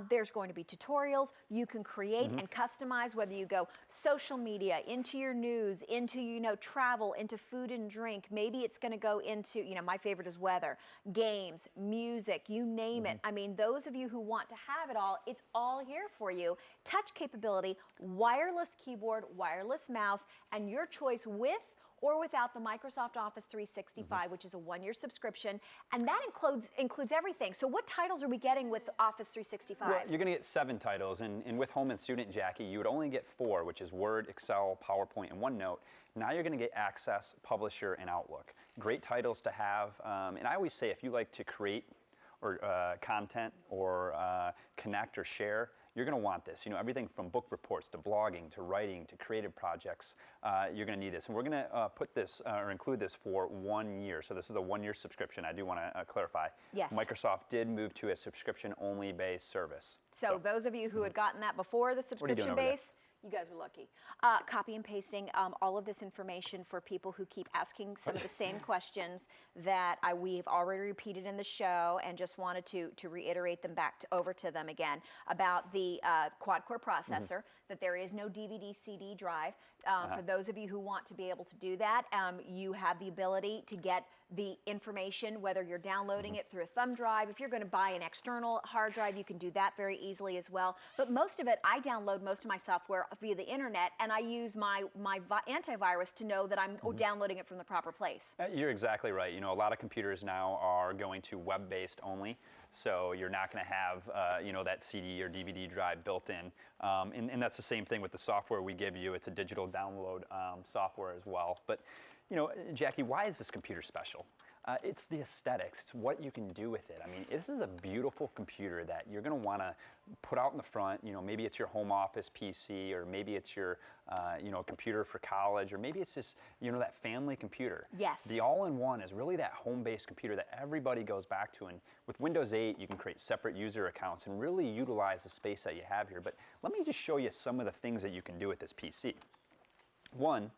there's going to be tutorials. You can create and customize, whether you go social media, into your news, into, travel, into food and drink. Maybe it's going to go into, my favorite is weather, games, music, you name it. I mean, those of you who want to have it all, it's all here for you. Touch capability, wireless keyboard, wireless mouse, and your choice with or without the Microsoft Office 365, which is a 1-year subscription, and that includes everything. So what titles are we getting with Office 365? Well, you're going to get 7 titles, and with Home and Student, Jackie, you would only get 4, which is Word, Excel, PowerPoint, and OneNote. Now you're going to get Access, Publisher, and Outlook. Great titles to have, and I always say if you like to create or content or connect or share, you're going to want this. You know, everything from book reports to blogging to writing to creative projects, you're going to need this. And we're going to put this or include this for 1 year. So this is a 1-year subscription. I do want to clarify. Yes. Microsoft did move to a subscription-only based service. So those of you who had gotten that before the subscription base, you guys were lucky. Copy and pasting all of this information for people who keep asking some of the same questions that we've already repeated in the show, and just wanted to reiterate them back over to them again about the quad-core processor, that there is no DVD CD drive. For those of you who want to be able to do that, you have the ability to get the information, whether you're downloading it through a thumb drive. If you're going to buy an external hard drive, you can do that very easily as well. But most of it, I download most of my software via the internet, and I use my antivirus to know that I'm downloading it from the proper place. You're exactly right. You know, a lot of computers now are going to web-based only, so you're not going to have you know, that CD or DVD drive built in. And that's the same thing with the software we give you. It's a digital download software as well. But you know, Jackie, why is this computer special? It's the aesthetics. It's what you can do with it. I mean, this is a beautiful computer that you're going to want to put out in the front. You know, maybe it's your home office PC, or maybe it's your, you know, computer for college, or maybe it's just, you know, that family computer. Yes. The all-in-one is really that home-based computer that everybody goes back to. And with Windows 8, you can create separate user accounts and really utilize the space that you have here. But let me just show you some of the things that you can do with this PC. One,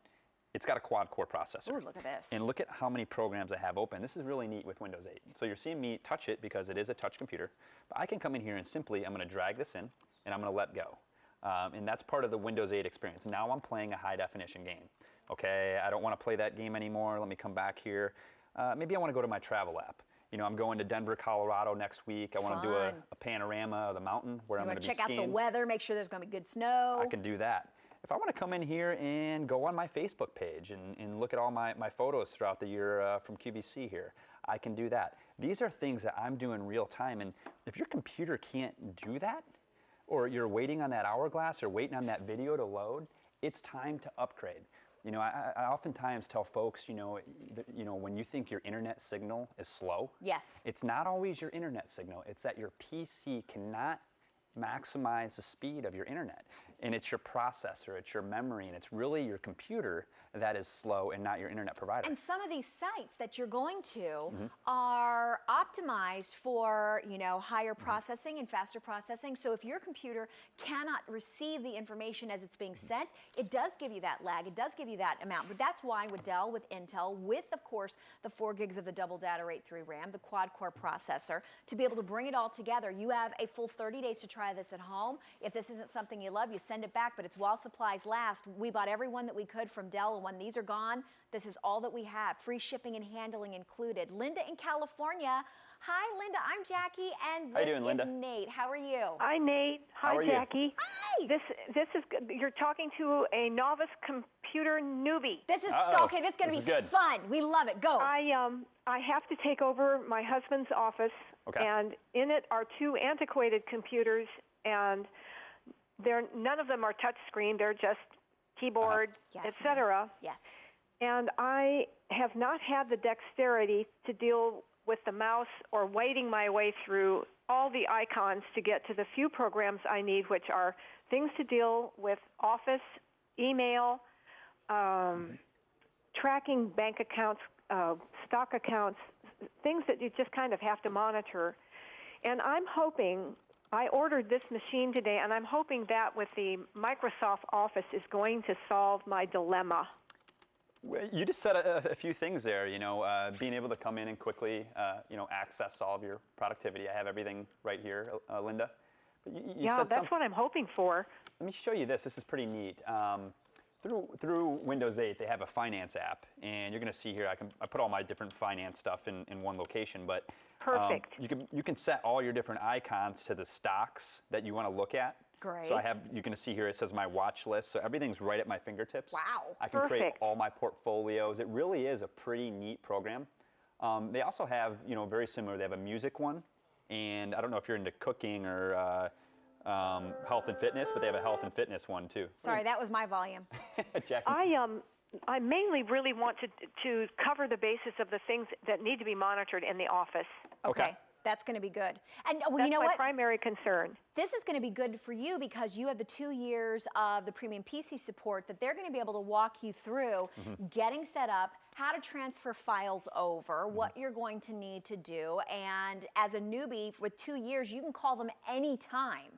it's got a quad-core processor. Ooh, look at this. And look at how many programs I have open. This is really neat with Windows 8. So you're seeing me touch it because it is a touch computer. But I can come in here and simply, I'm going to drag this in, and I'm going to let go. And that's part of the Windows 8 experience. Now I'm playing a high-definition game. Okay, I don't want to play that game anymore. Let me come back here. Maybe I want to go to my travel app. You know, I'm going to Denver, Colorado next week. I want to do a panorama of the mountain where I'm going to be skiing. Check out the weather, make sure there's going to be good snow. I can do that. If I want to come in here and go on my Facebook page and look at all my photos throughout the year from QVC here, I can do that. These are things that I'm doing real time, and if your computer can't do that, or you're waiting on that hourglass or waiting on that video to load, it's time to upgrade. You know, I oftentimes tell folks, you know, when you think your internet signal is slow, yes, it's not always your internet signal. It's that your PC cannot maximize the speed of your internet. And it's your processor, it's your memory, and it's really your computer that is slow and not your internet provider. And some of these sites that you're going to are optimized for, you know, higher processing and faster processing. So if your computer cannot receive the information as it's being sent, it does give you that lag, it does give you that amount. But that's why with Dell, with Intel, with, of course, the 4 gigs of the double data rate 3 RAM, the quad-core processor, to be able to bring it all together, you have a full 30 days to try this at home. If this isn't something you love, you send it back, but it's while supplies last. We bought every one that we could from Dell, and when these are gone, this is all that we have. Free shipping and handling included. Linda in California. Hi, Linda. I'm Jackie, and this is Nate. How are you? Hi, Nate. Hi, Jackie. Hi. This is you're talking to a novice computer newbie. This is okay. This is going to be fun. We love it. Go. I have to take over my husband's office, and in it are 2 antiquated computers, and none of them are touch screen. They're just keyboard, etc. Yes. And I have not had the dexterity to deal with the mouse or wading my way through all the icons to get to the few programs I need, which are things to deal with Office, email, tracking bank accounts, stock accounts, things that you just kind of have to monitor. And I'm hoping, I ordered this machine today, and I'm hoping that with the Microsoft Office is going to solve my dilemma. Well, you just said a few things there, you know, being able to come in and quickly, you know, access all of your productivity. I have everything right here, Linda. But you said that's what I'm hoping for. Let me show you this. This is pretty neat. Through Windows 8, they have a finance app, and you're going to see here, I put all my different finance stuff in one location, but perfect. You can set all your different icons to the stocks that you want to look at. Great. So you're going to see here, it says my watch list. So everything's right at my fingertips. Wow. I can create all my portfolios. It really is a pretty neat program. They also have, you know, very similar. They have a music one, and I don't know if you're into cooking or health and fitness, but they have a health and fitness one too. Sorry, that was my volume. Jackie. I mainly really want to cover the basis of the things that need to be monitored in the office. Okay. That's going to be good. And well, That's you know my what? primary concern. This is going to be good for you because you have the 2 years of the premium PC support that they're going to be able to walk you through getting set up, how to transfer files over, what you're going to need to do. And as a newbie with 2 years, you can call them anytime.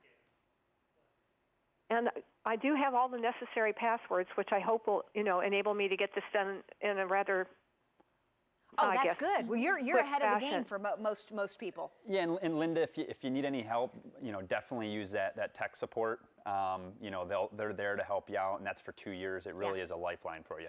And I do have all the necessary passwords, which I hope will, enable me to get this done in a rather That's good. Well, you're quick ahead of the game fashion. for most people. Yeah, and Linda, if you need any help, definitely use that tech support. They're there to help you out, and that's for 2 years. It really is a lifeline for you.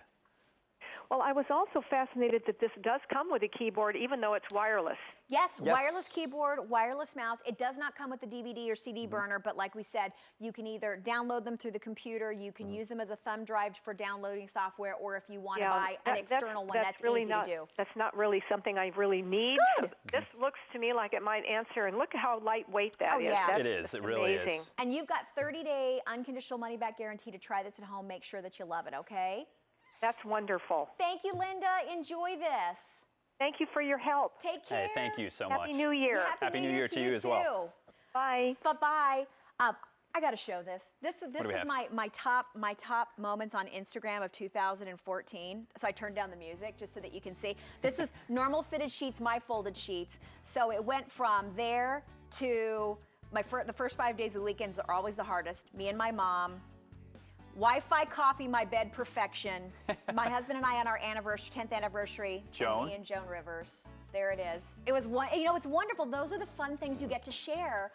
Well, I was also fascinated that this does come with a keyboard, even though it's wireless. Yes, wireless keyboard, wireless mouse. It does not come with a DVD or CD burner, but like we said, you can either download them through the computer, you can use them as a thumb drive for downloading software, or if you want to buy an external one, that's really easy not, to do. That's not really something I really need. Good. This looks to me like it might answer, and look at how lightweight that is. Yeah. That's It is. It really amazing. is. And you've got 30-day unconditional money-back guarantee to try this at home. Make sure that you love it, okay? That's wonderful. Thank you, Linda. Enjoy this. Thank you for your help. Take care. Hey, thank you so much. Happy New Year. Yeah, Happy New Year to you as well. Bye. Bye-bye. I got to show this. This do was we have? my top moments on Instagram of 2014. So I turned down the music just so that you can see. This is normal fitted sheets, my folded sheets. So it went from there to the first 5 days of the weekends are always the hardest. Me and my mom. Wi-Fi coffee, my bed perfection. My husband and I on our 10th anniversary. Joan? Me and Joan Rivers. There it is. It was it's wonderful. Those are the fun things you get to share